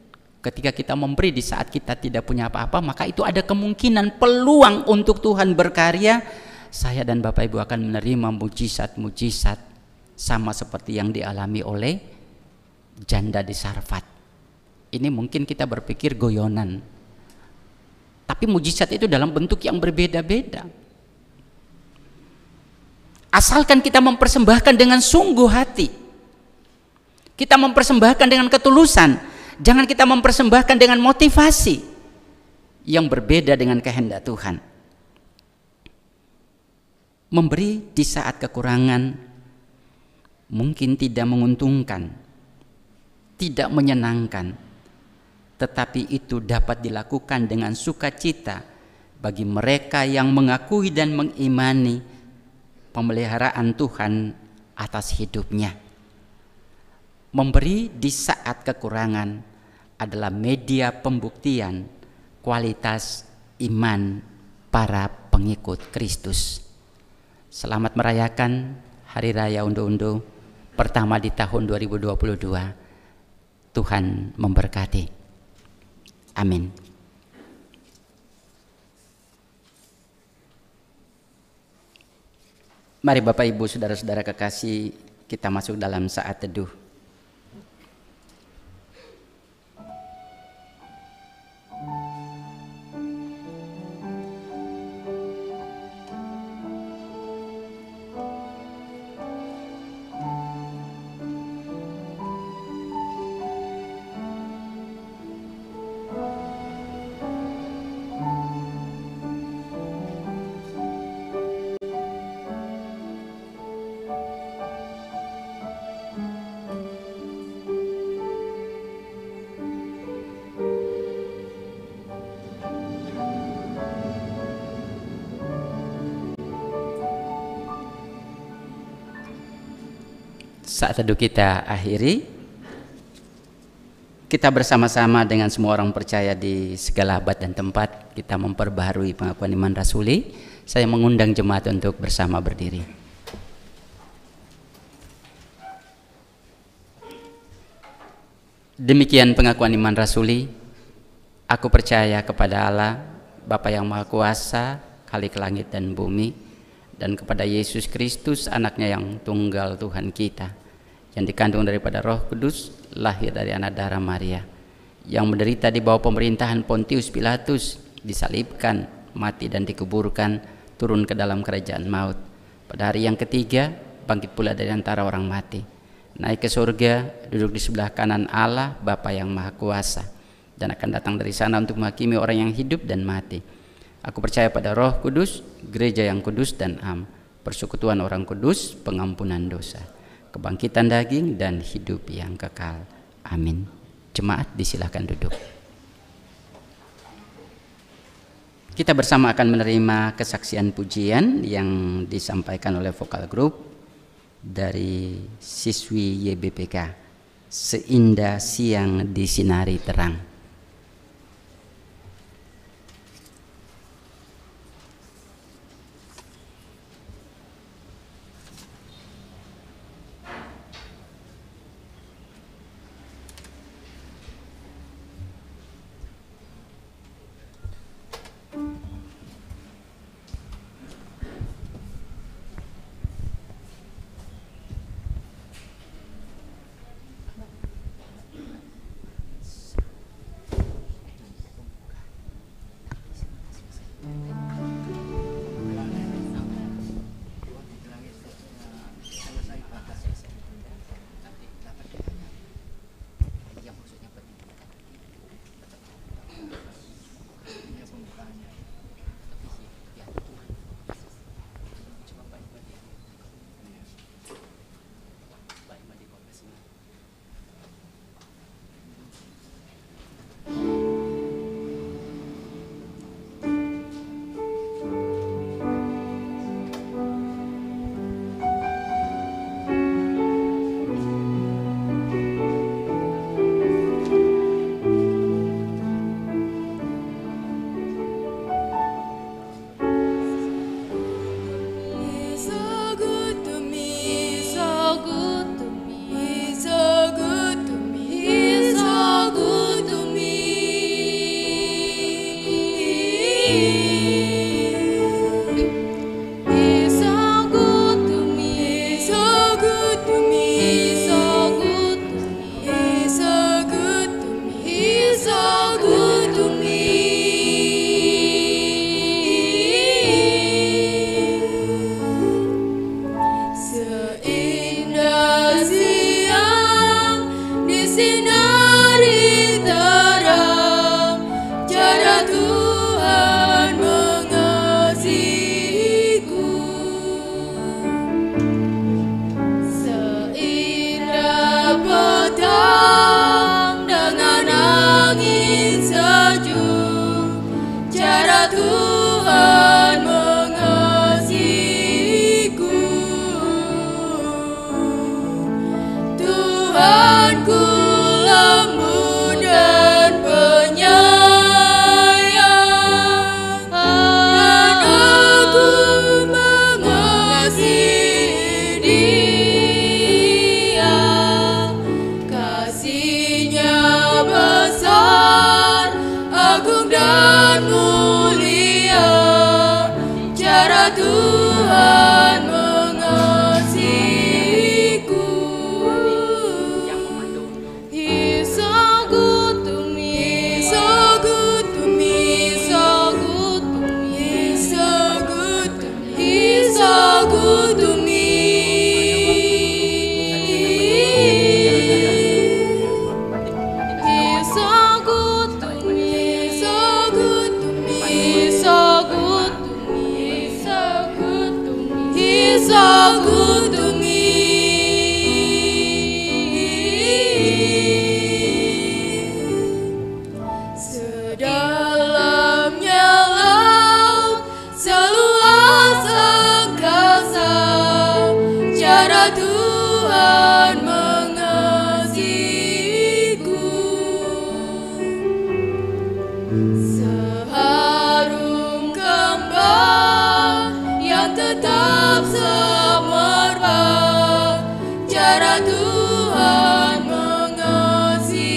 Ketika kita memberi di saat kita tidak punya apa-apa, maka itu ada kemungkinan peluang untuk Tuhan berkarya. Saya dan Bapak Ibu akan menerima mujizat-mujizat sama seperti yang dialami oleh janda di Sarfat. Ini mungkin kita berpikir goyonan, tapi mujizat itu dalam bentuk yang berbeda-beda. Asalkan kita mempersembahkan dengan sungguh hati, kita mempersembahkan dengan ketulusan, jangan kita mempersembahkan dengan motivasi yang berbeda dengan kehendak Tuhan. Memberi di saat kekurangan mungkin tidak menguntungkan, tidak menyenangkan, tetapi itu dapat dilakukan dengan sukacita bagi mereka yang mengakui dan mengimani pemeliharaan Tuhan atas hidupnya. Memberi di saat kekurangan adalah media pembuktian kualitas iman para pengikut Kristus. Selamat merayakan Hari Raya Undu-Undu pertama di tahun 2022. Tuhan memberkati. Amin. Mari Bapak Ibu saudara-saudara kekasih, kita masuk dalam saat teduh. Saat teduh kita akhiri, kita bersama-sama dengan semua orang percaya di segala abad dan tempat, kita memperbaharui pengakuan iman rasuli. Saya mengundang jemaat untuk bersama berdiri. Demikian pengakuan iman rasuli. Aku percaya kepada Allah, Bapa yang Maha Kuasa, Khalik langit dan bumi, dan kepada Yesus Kristus, anaknya yang tunggal Tuhan kita, yang dikandung daripada Roh Kudus, lahir dari anak darah Maria, yang menderita di bawah pemerintahan Pontius Pilatus, disalibkan, mati dan dikuburkan, turun ke dalam kerajaan maut. Pada hari yang ketiga, bangkit pula dari antara orang mati, naik ke surga, duduk di sebelah kanan Allah, Bapa yang Maha Kuasa, dan akan datang dari sana untuk menghakimi orang yang hidup dan mati. Aku percaya pada Roh Kudus, gereja yang kudus dan am, persekutuan orang kudus, pengampunan dosa, kebangkitan daging dan hidup yang kekal. Amin. Jemaat disilahkan duduk. Kita bersama akan menerima kesaksian pujian yang disampaikan oleh vokal grup dari siswi YBPK, Seindah Siang Disinari Terang. seharum kembang yang tetap semerbak, cara Tuhan mengasihiku,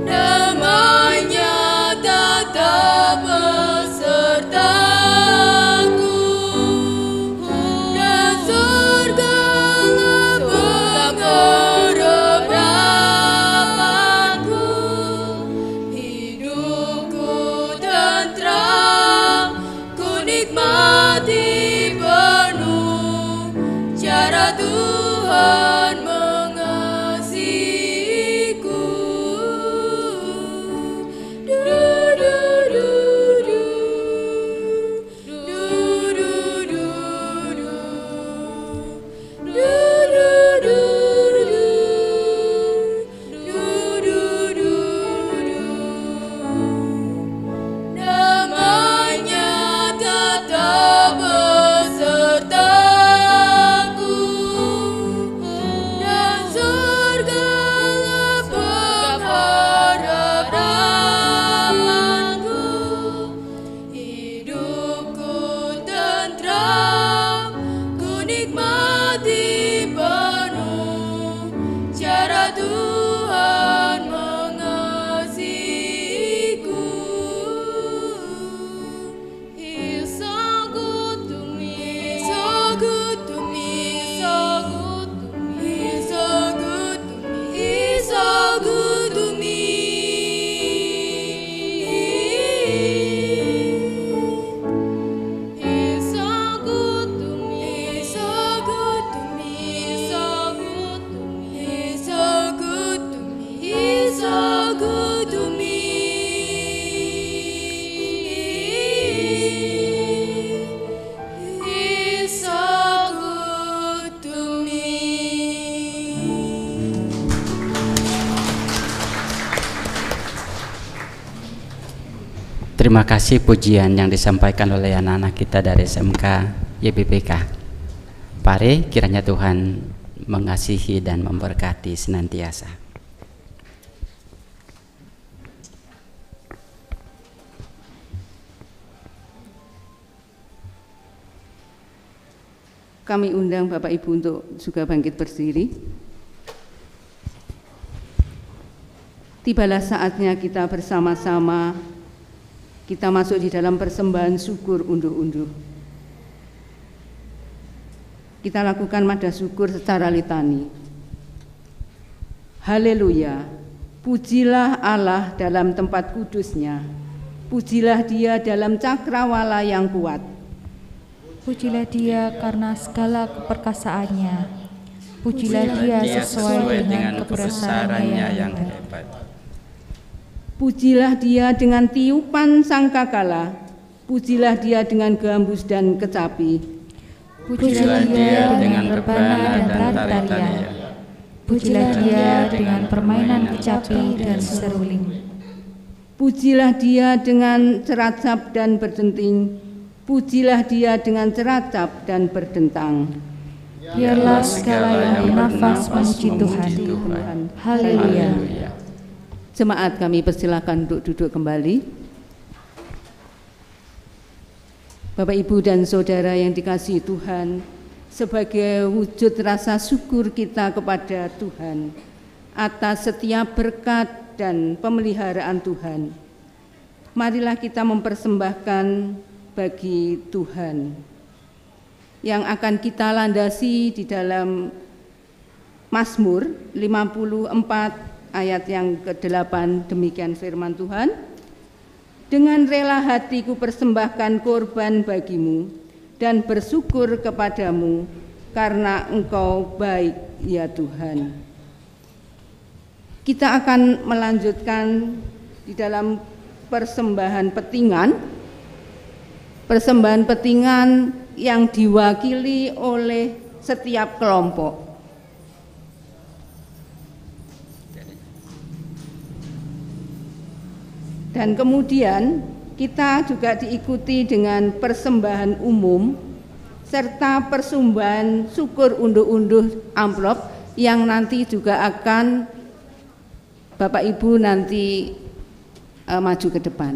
damai-Nya tetap besertaku, dan surga pengharapanku, hidupku tentram, ku nikmati penuh cara Tuhan mengasihiku. Damai-Nya tetap besertaku, dan surga pengharapanku, hidupku tentram, ku nikmati penuh cara Tuhan mengasihiku. He's so good to me, so good to me, so good to me, he's so good to me, he's so good to me. He's so good to me, so good to me, so good to me, he's so good to me, he's so good to me. He's so good to me. Terima kasih pujian yang disampaikan oleh anak-anak kita dari SMK YBPK. Pare, kiranya Tuhan mengasihi dan memberkati senantiasa. Kami undang Bapak Ibu untuk juga bangkit berdiri. Tibalah saatnya kita bersama-sama kita masuk di dalam persembahan syukur unduh-unduh. Kita lakukan nada syukur secara litani. Haleluya, pujilah Allah dalam tempat kudus-Nya, pujilah Dia dalam cakrawala yang kuat. Pujilah Dia karena segala keperkasaannya, pujilah Dia sesuai dengan kebesarannya yang hebat. Pujilah Dia dengan tiupan sangkakala, pujilah Dia dengan gambus dan kecapi. Pujilah Dia dengan rebana dan tari-tarian, pujilah Dia dengan permainan kecapi dan seruling. Pujilah Dia dengan ceracap dan berdenting, pujilah Dia dengan ceracap dan berdentang. Biarlah segala yang bernafas memuji Tuhan. Haleluya. Jemaat, kami persilakan untuk duduk kembali. Bapak, Ibu, dan Saudara yang dikasihi Tuhan, sebagai wujud rasa syukur kita kepada Tuhan atas setiap berkat dan pemeliharaan Tuhan, marilah kita mempersembahkan bagi Tuhan yang akan kita landasi di dalam Mazmur 54 ayat yang ke-8. Demikian firman Tuhan. Dengan rela hatiku persembahkan korban bagimu dan bersyukur kepadamu karena Engkau baik ya Tuhan. Kita akan melanjutkan di dalam persembahan petingan yang diwakili oleh setiap kelompok. Dan kemudian kita juga diikuti dengan persembahan umum serta persembahan syukur unduh-unduh amplop yang nanti juga akan Bapak Ibu nanti maju ke depan.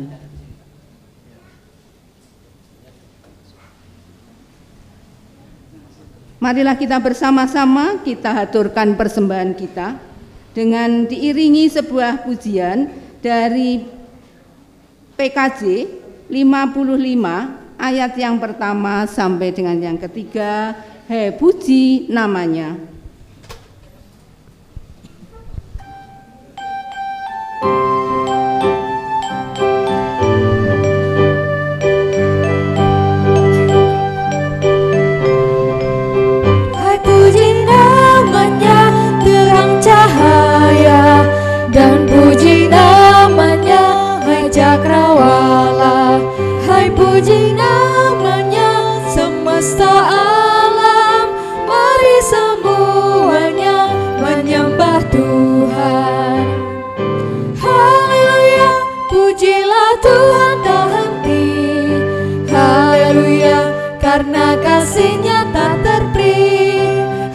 Marilah kita bersama-sama kita haturkan persembahan kita dengan diiringi sebuah pujian dari PKJ 55 ayat yang pertama sampai dengan yang ketiga. Hai puji namanya. Dan puji namanya, hai Cakrawala. Hai puji namanya, semesta alam. Mari semuanya menyembah Tuhan. Haleluya, pujilah Tuhan tak henti. Haleluya, karena kasih-Nya tak terperi.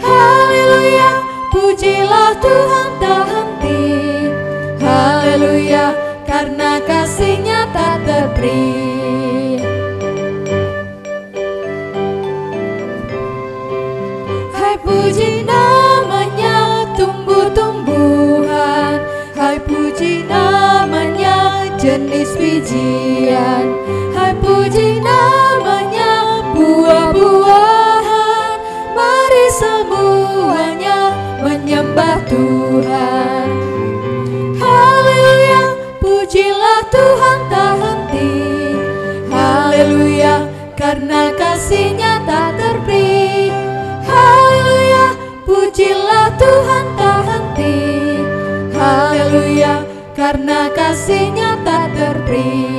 Haleluya, pujilah Tuhan tak henti. Haleluya, karena kasih-Nya tak terperi. Hai puji namanya, tumbuh-tumbuhan. Hai puji namanya, jenis bijian. Hai puji namanya, buah-buahan. Mari semuanya menyembah Tuhan. Haleluya, pujilah Tuhan tak henti. Haleluya, karena kasih-Nya tak terperi. Haleluya, pujilah Tuhan tak henti. Haleluya, karena kasih-Nya tak terperi.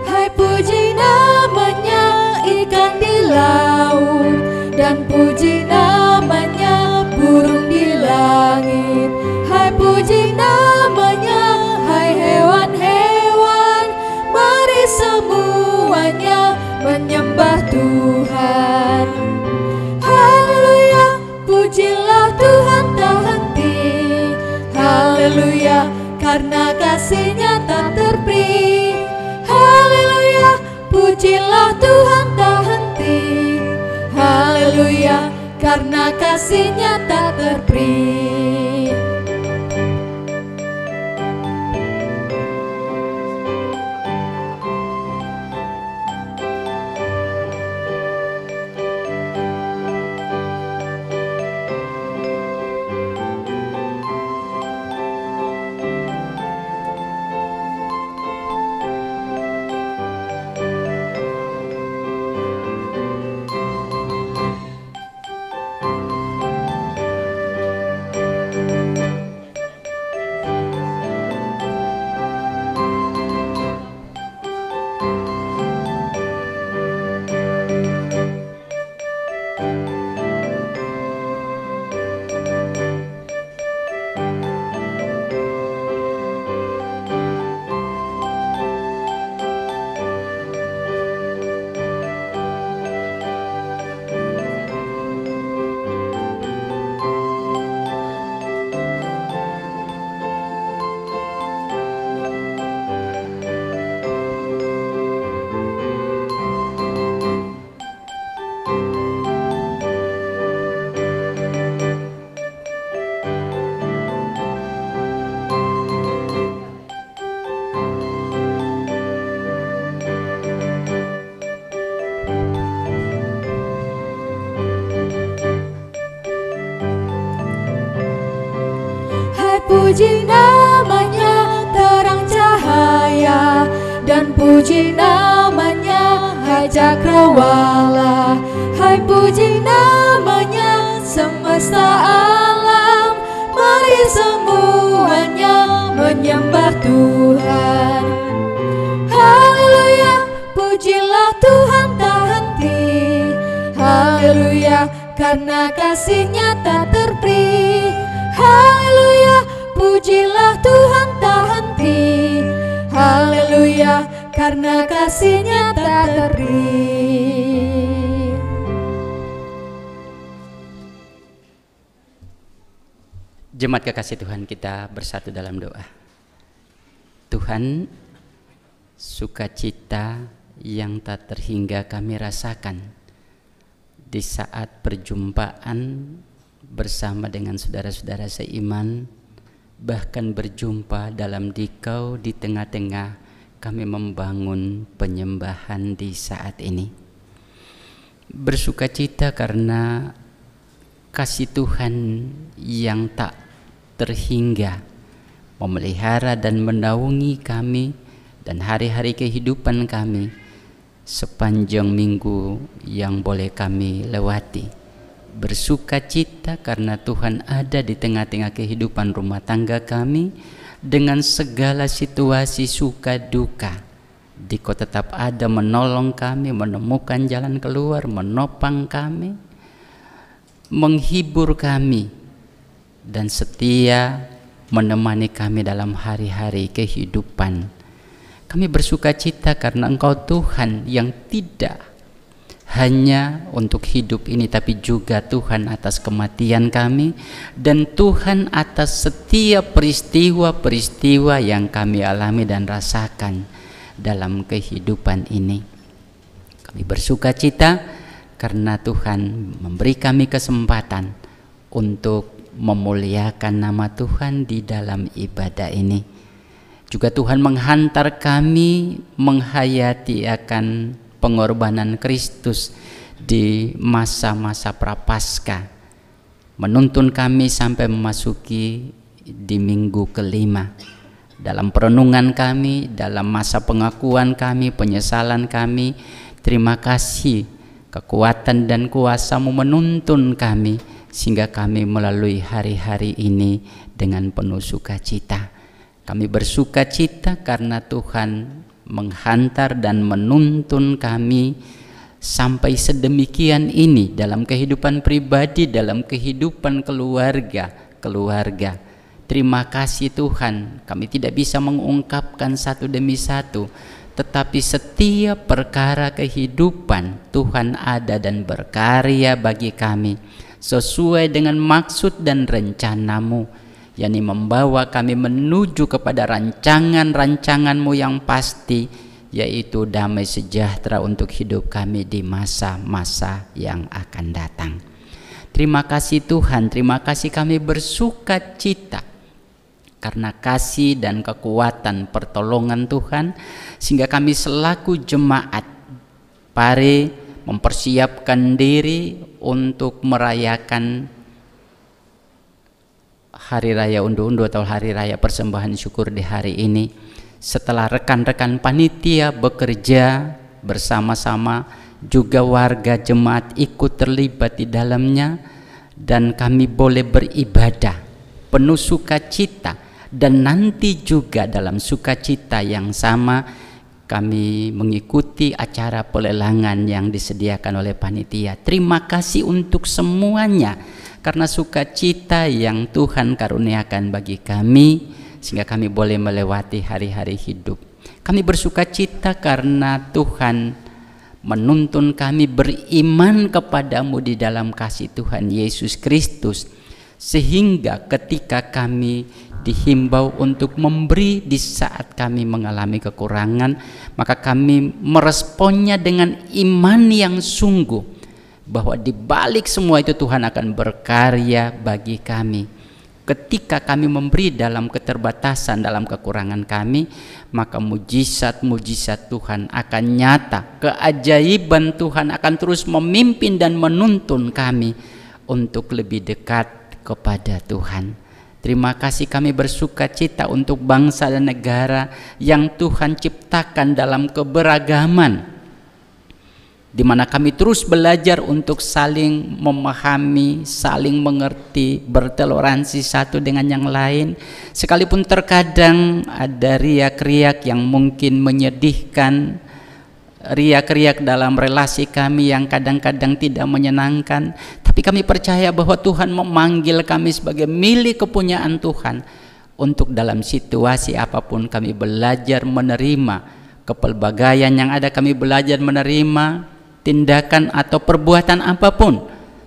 Hai puji namanya, ikan di laut. Dan puji namanya, burung di langit. Hai puji namanya, hai hewan-hewan. Mari semuanya menyembah Tuhan. Haleluya, pujilah Tuhan tak henti. Haleluya, karena kasih-Nya tak terperi. Haleluya, pujilah Tuhan tak henti. Haleluya, karena kasih-Nya tak terperi. Puji namanya, terang cahaya. Dan puji namanya, hai Cakrawala. Hai puji namanya, semesta alam. Mari semuanya menyembah Tuhan. Haleluya, pujilah Tuhan tak henti. Haleluya, karena kasih-Nya tak terperi. Haleluya, pujilah Tuhan tak henti. Haleluya, karena kasih-Nya tak terperi. Jemaat kekasih Tuhan, kita bersatu dalam doa. Tuhan, sukacita yang tak terhingga kami rasakan di saat perjumpaan bersama dengan saudara-saudara seiman, bahkan berjumpa dalam dikau di tengah-tengah kami membangun penyembahan di saat ini. Bersukacita karena kasih Tuhan yang tak terhingga memelihara dan menaungi kami dan hari-hari kehidupan kami sepanjang minggu yang boleh kami lewati. Bersukacita karena Tuhan ada di tengah-tengah kehidupan rumah tangga kami dengan segala situasi suka duka. Dikau tetap ada menolong kami, menemukan jalan keluar, menopang kami, menghibur kami, dan setia menemani kami dalam hari-hari kehidupan. Kami bersukacita karena Engkau Tuhan yang tidak hanya untuk hidup ini, tapi juga Tuhan atas kematian kami, dan Tuhan atas setiap peristiwa-peristiwa yang kami alami dan rasakan dalam kehidupan ini. Kami bersukacita karena Tuhan memberi kami kesempatan untuk memuliakan nama Tuhan di dalam ibadah ini. Juga Tuhan menghantar kami menghayati akan pengorbanan Kristus di masa-masa prapaskah, menuntun kami sampai memasuki di minggu kelima. Dalam perenungan kami, dalam masa pengakuan kami, penyesalan kami, terima kasih kekuatan dan kuasa-Mu menuntun kami sehingga kami melalui hari-hari ini dengan penuh sukacita. Kami bersukacita karena Tuhan menghantar dan menuntun kami sampai sedemikian ini dalam kehidupan pribadi, dalam kehidupan keluarga. Terima kasih Tuhan, kami tidak bisa mengungkapkan satu demi satu, tetapi setiap perkara kehidupan Tuhan ada dan berkarya bagi kami sesuai dengan maksud dan rencana-Mu, yakni membawa kami menuju kepada rancangan-rancangan-Mu yang pasti, yaitu damai sejahtera untuk hidup kami di masa-masa yang akan datang. Terima kasih Tuhan, terima kasih kami bersukacita karena kasih dan kekuatan pertolongan Tuhan, sehingga kami selaku jemaat Pare mempersiapkan diri untuk merayakan Hari Raya Undu-Undu atau Hari Raya Persembahan Syukur di hari ini. Setelah rekan-rekan panitia bekerja bersama-sama, juga warga jemaat ikut terlibat di dalamnya, dan kami boleh beribadah penuh sukacita. Dan nanti juga dalam sukacita yang sama kami mengikuti acara pelelangan yang disediakan oleh panitia. Terima kasih untuk semuanya karena sukacita yang Tuhan karuniakan bagi kami sehingga kami boleh melewati hari-hari hidup. Kami bersukacita karena Tuhan menuntun kami beriman kepadamu di dalam kasih Tuhan Yesus Kristus, sehingga ketika kami dihimbau untuk memberi di saat kami mengalami kekurangan, maka kami meresponnya dengan iman yang sungguh bahwa di balik semua itu Tuhan akan berkarya bagi kami. Ketika kami memberi dalam keterbatasan, dalam kekurangan kami, maka mujizat-mujizat Tuhan akan nyata, keajaiban Tuhan akan terus memimpin dan menuntun kami untuk lebih dekat kepada Tuhan. Terima kasih, kami bersukacita untuk bangsa dan negara yang Tuhan ciptakan dalam keberagaman, di mana kami terus belajar untuk saling memahami, saling mengerti, bertoleransi satu dengan yang lain. Sekalipun terkadang ada riak-riak yang mungkin menyedihkan, riak-riak dalam relasi kami yang kadang-kadang tidak menyenangkan, tapi kami percaya bahwa Tuhan memanggil kami sebagai milik kepunyaan Tuhan untuk dalam situasi apapun kami belajar menerima kepelbagaian yang ada, kami belajar menerima tindakan atau perbuatan apapun,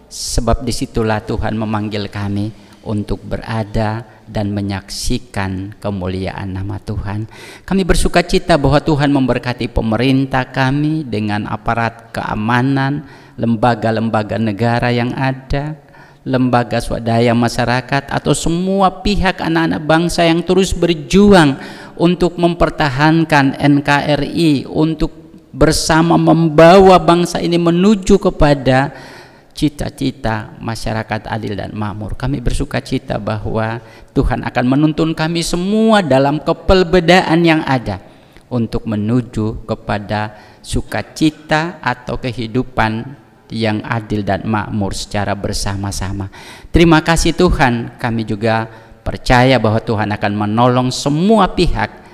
sebab disitulah Tuhan memanggil kami untuk berada dan menyaksikan kemuliaan nama Tuhan. Kami bersuka cita bahwa Tuhan memberkati pemerintah kami dengan aparat keamanan, lembaga-lembaga negara yang ada, lembaga swadaya masyarakat, atau semua pihak anak-anak bangsa yang terus berjuang untuk mempertahankan NKRI, untuk bersama membawa bangsa ini menuju kepada cita-cita masyarakat adil dan makmur. Kami bersuka cita bahwa Tuhan akan menuntun kami semua dalam kepelbedaan yang ada untuk menuju kepada sukacita atau kehidupan yang adil dan makmur secara bersama-sama. Terima kasih Tuhan, kami juga percaya bahwa Tuhan akan menolong semua pihak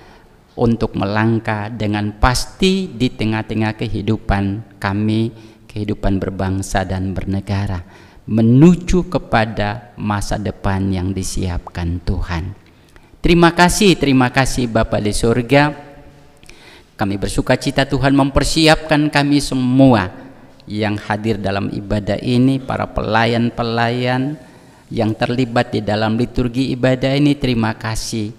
untuk melangkah dengan pasti di tengah-tengah kehidupan kami, kehidupan berbangsa dan bernegara, menuju kepada masa depan yang disiapkan Tuhan. Terima kasih Bapa di surga. Kami bersuka cita Tuhan mempersiapkan kami semua yang hadir dalam ibadah ini, para pelayan-pelayan yang terlibat di dalam liturgi ibadah ini. Terima kasih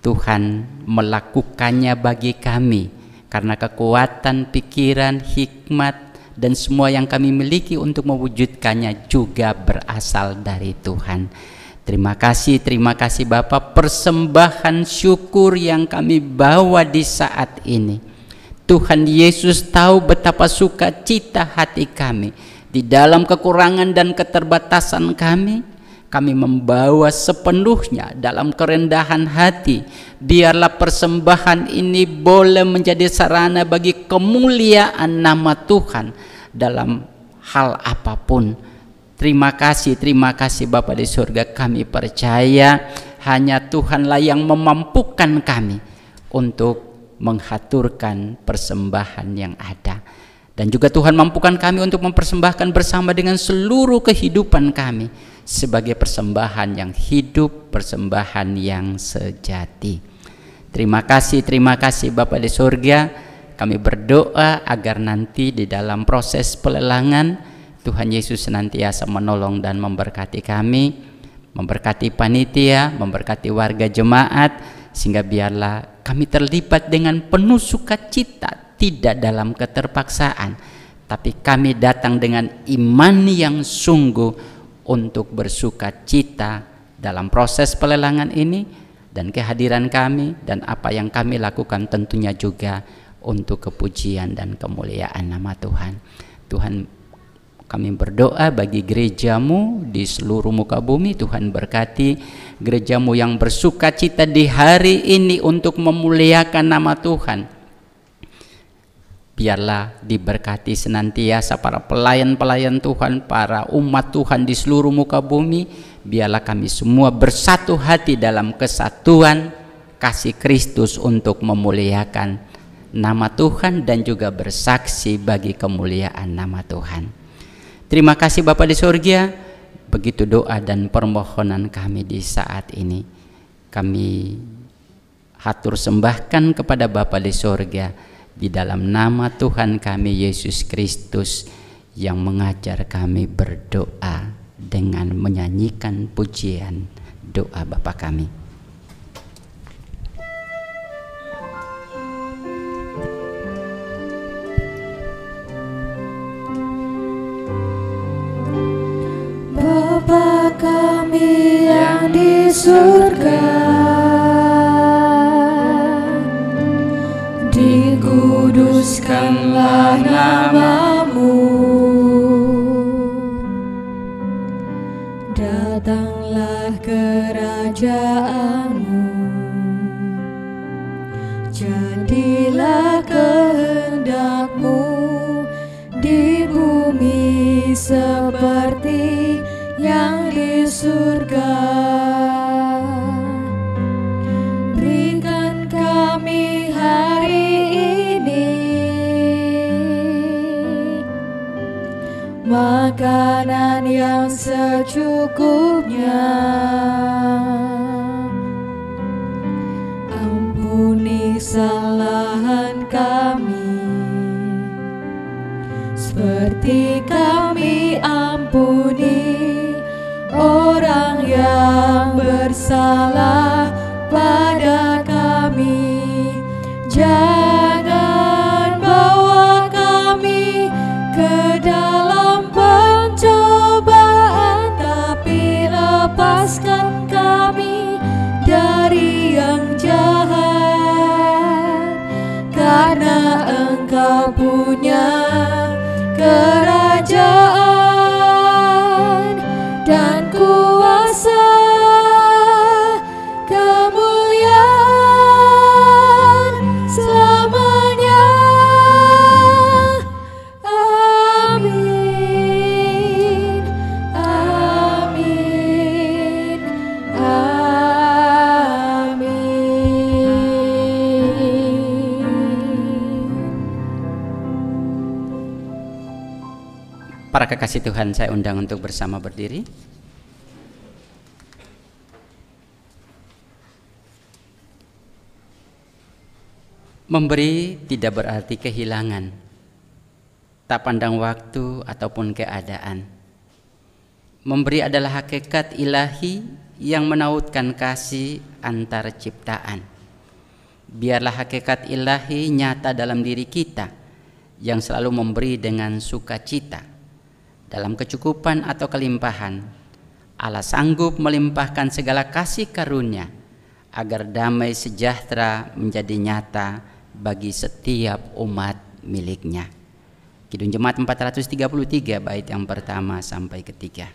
Tuhan melakukannya bagi kami, karena kekuatan, pikiran, hikmat, dan semua yang kami miliki untuk mewujudkannya juga berasal dari Tuhan. Terima kasih Bapa. Persembahan syukur yang kami bawa di saat ini, Tuhan Yesus tahu betapa sukacita hati kami. Di dalam kekurangan dan keterbatasan kami membawa sepenuhnya dalam kerendahan hati. Biarlah persembahan ini boleh menjadi sarana bagi kemuliaan nama Tuhan dalam hal apapun. Terima kasih Bapa di surga. Kami percaya hanya Tuhanlah yang memampukan kami untuk menghaturkan persembahan yang ada. Dan juga Tuhan mampukan kami untuk mempersembahkan bersama dengan seluruh kehidupan kami sebagai persembahan yang hidup, persembahan yang sejati. Terima kasih Bapa di surga. Kami berdoa agar nanti di dalam proses pelelangan Tuhan Yesus senantiasa menolong dan memberkati kami, memberkati panitia, memberkati warga jemaat, sehingga biarlah kami terlibat dengan penuh sukacita, tidak dalam keterpaksaan, tapi kami datang dengan iman yang sungguh untuk bersukacita dalam proses pelelangan ini, dan kehadiran kami dan apa yang kami lakukan tentunya juga untuk kepujian dan kemuliaan nama Tuhan. Tuhan, kami berdoa bagi gerejamu di seluruh muka bumi. Tuhan berkati gerejamu yang bersukacita di hari ini untuk memuliakan nama Tuhan. Biarlah diberkati senantiasa para pelayan-pelayan Tuhan, para umat Tuhan di seluruh muka bumi. Biarlah kami semua bersatu hati dalam kesatuan kasih Kristus untuk memuliakan nama Tuhan dan juga bersaksi bagi kemuliaan nama Tuhan. Terima kasih Bapa di surga. Begitu doa dan permohonan kami di saat ini. Kami hatur sembahkan kepada Bapa di surga di dalam nama Tuhan kami Yesus Kristus yang mengajar kami berdoa dengan menyanyikan pujian doa Bapa kami. Bapa kami yang di surga, dikuduskanlah nama-Mu, datanglah kerajaan-Mu, jadilah kehendak-Mu di bumi seperti yang di surga. Berikan kami hari ini makanan yang secukupnya. Ampuni kesalahan kami seperti kami ampuni orang yang bersalah pada kami. Jangan bawa kami ke dalam pencobaan, tapi lepaskan kami dari yang jahat. Karena Engkau punya kerajaan dan kuasa, kemuliaan selamanya. Amin, amin, amin. Para kekasih Tuhan, saya undang untuk bersama berdiri. Memberi tidak berarti kehilangan, tak pandang waktu ataupun keadaan. Memberi adalah hakikat ilahi yang menautkan kasih antar ciptaan. Biarlah hakikat ilahi nyata dalam diri kita yang selalu memberi dengan sukacita. Dalam kecukupan atau kelimpahan, Allah sanggup melimpahkan segala kasih karunia agar damai sejahtera menjadi nyata bagi setiap umat miliknya. Kidung Jemaat 433 bait yang pertama sampai ketiga.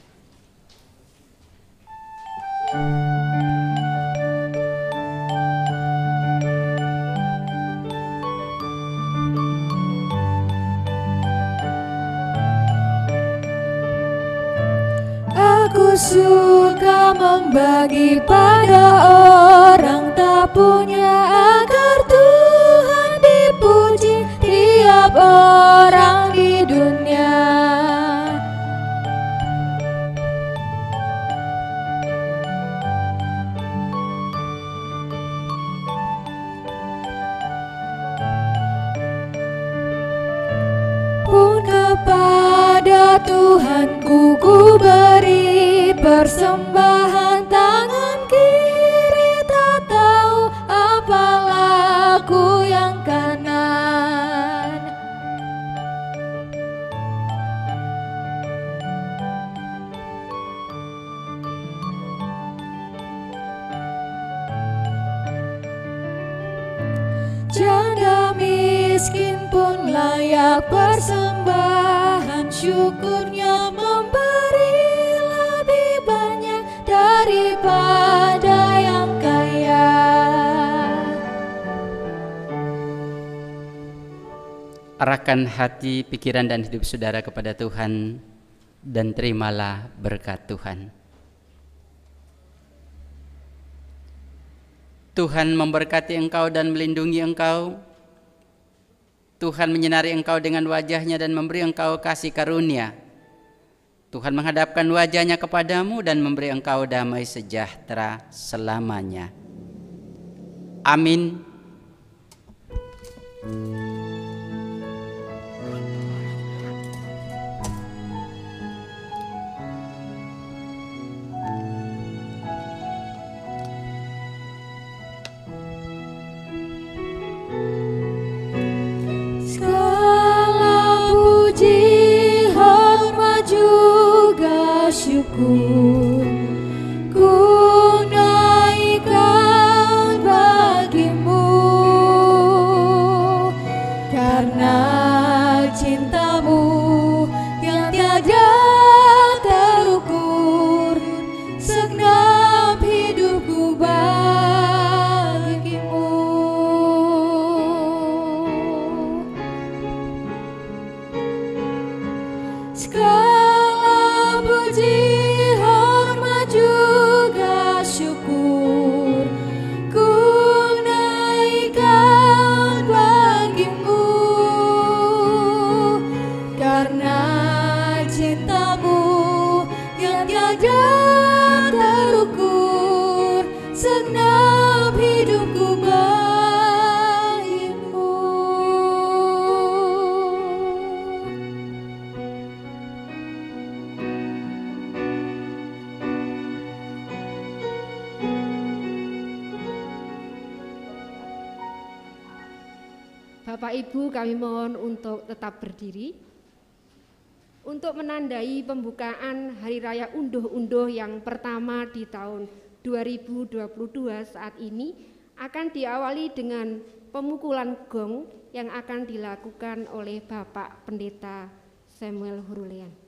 Aku suka membagi pada orang tak punya, agar Tuhan dipuji tiap orang di dunia. Pun kepada Tuhanku ku beri persembahan, tangan kiri tak tahu apa laku yang kanan. Janda miskin pun layak persembahan, syukurnya memberi lebih banyak daripada yang kaya. Arahkan hati, pikiran dan hidup saudara kepada Tuhan dan terimalah berkat Tuhan. Tuhan memberkati engkau dan melindungi engkau. Tuhan menyinari engkau dengan wajahnya dan memberi engkau kasih karunia. Tuhan menghadapkan wajahnya kepadamu dan memberi engkau damai sejahtera selamanya. Amin. Syukur ku naikkan bagimu, karena cintamu yang tiada terukur, segenap hidupku bagimu. Segala puji Bapak Ibu, kami mohon untuk tetap berdiri untuk menandai pembukaan Hari Raya Unduh-Unduh yang pertama di tahun 2022 saat ini akan diawali dengan pemukulan gong yang akan dilakukan oleh Bapak Pendeta Samuel Hurulean.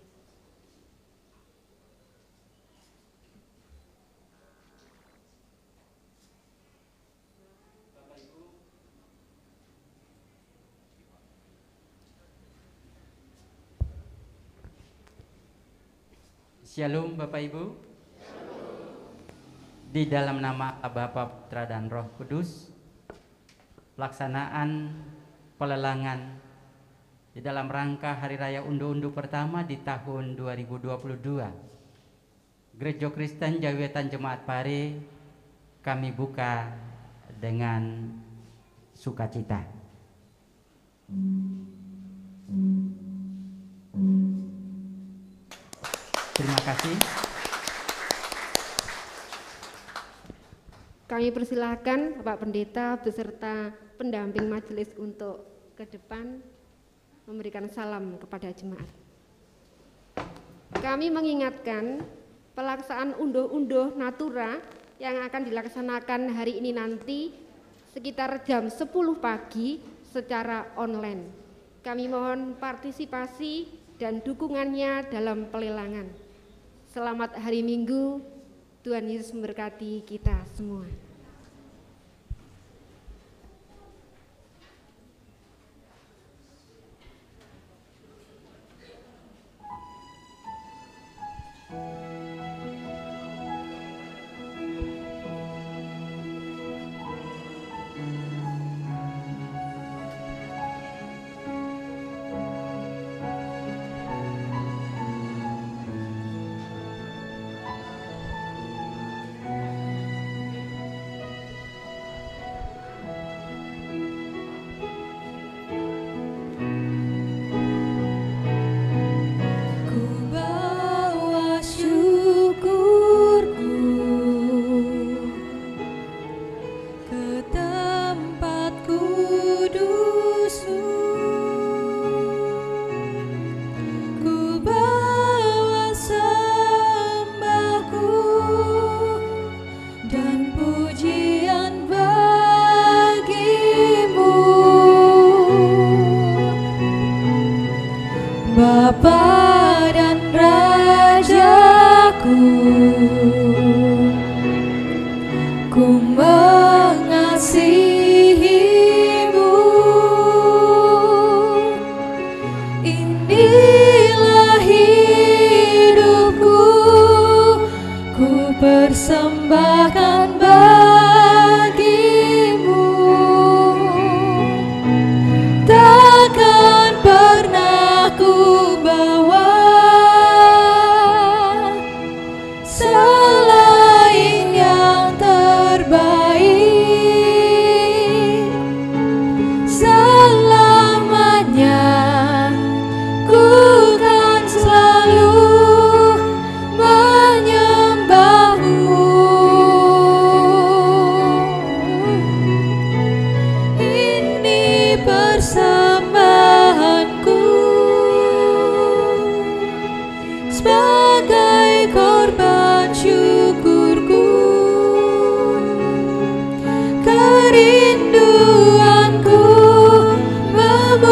Shalom Bapak Ibu. Di dalam nama Allah Bapa, Putra dan Roh Kudus, pelaksanaan pelelangan di dalam rangka Hari Raya Unduh-Unduh pertama di tahun 2022. Gereja Kristen Jawiwetan Jemaat Pare kami buka dengan sukacita. Terima kasih. Kami persilahkan Bapak Pendeta beserta pendamping majelis untuk ke depan memberikan salam kepada jemaat. Kami mengingatkan pelaksanaan unduh-unduh natura yang akan dilaksanakan hari ini nanti sekitar jam 10 pagi secara online. Kami mohon partisipasi dan dukungannya dalam pelelangan. Selamat hari Minggu, Tuhan Yesus memberkati kita semua. Bapa dan Rajaku, ku mengasihimu. Inilah hidupku, ku persembahkan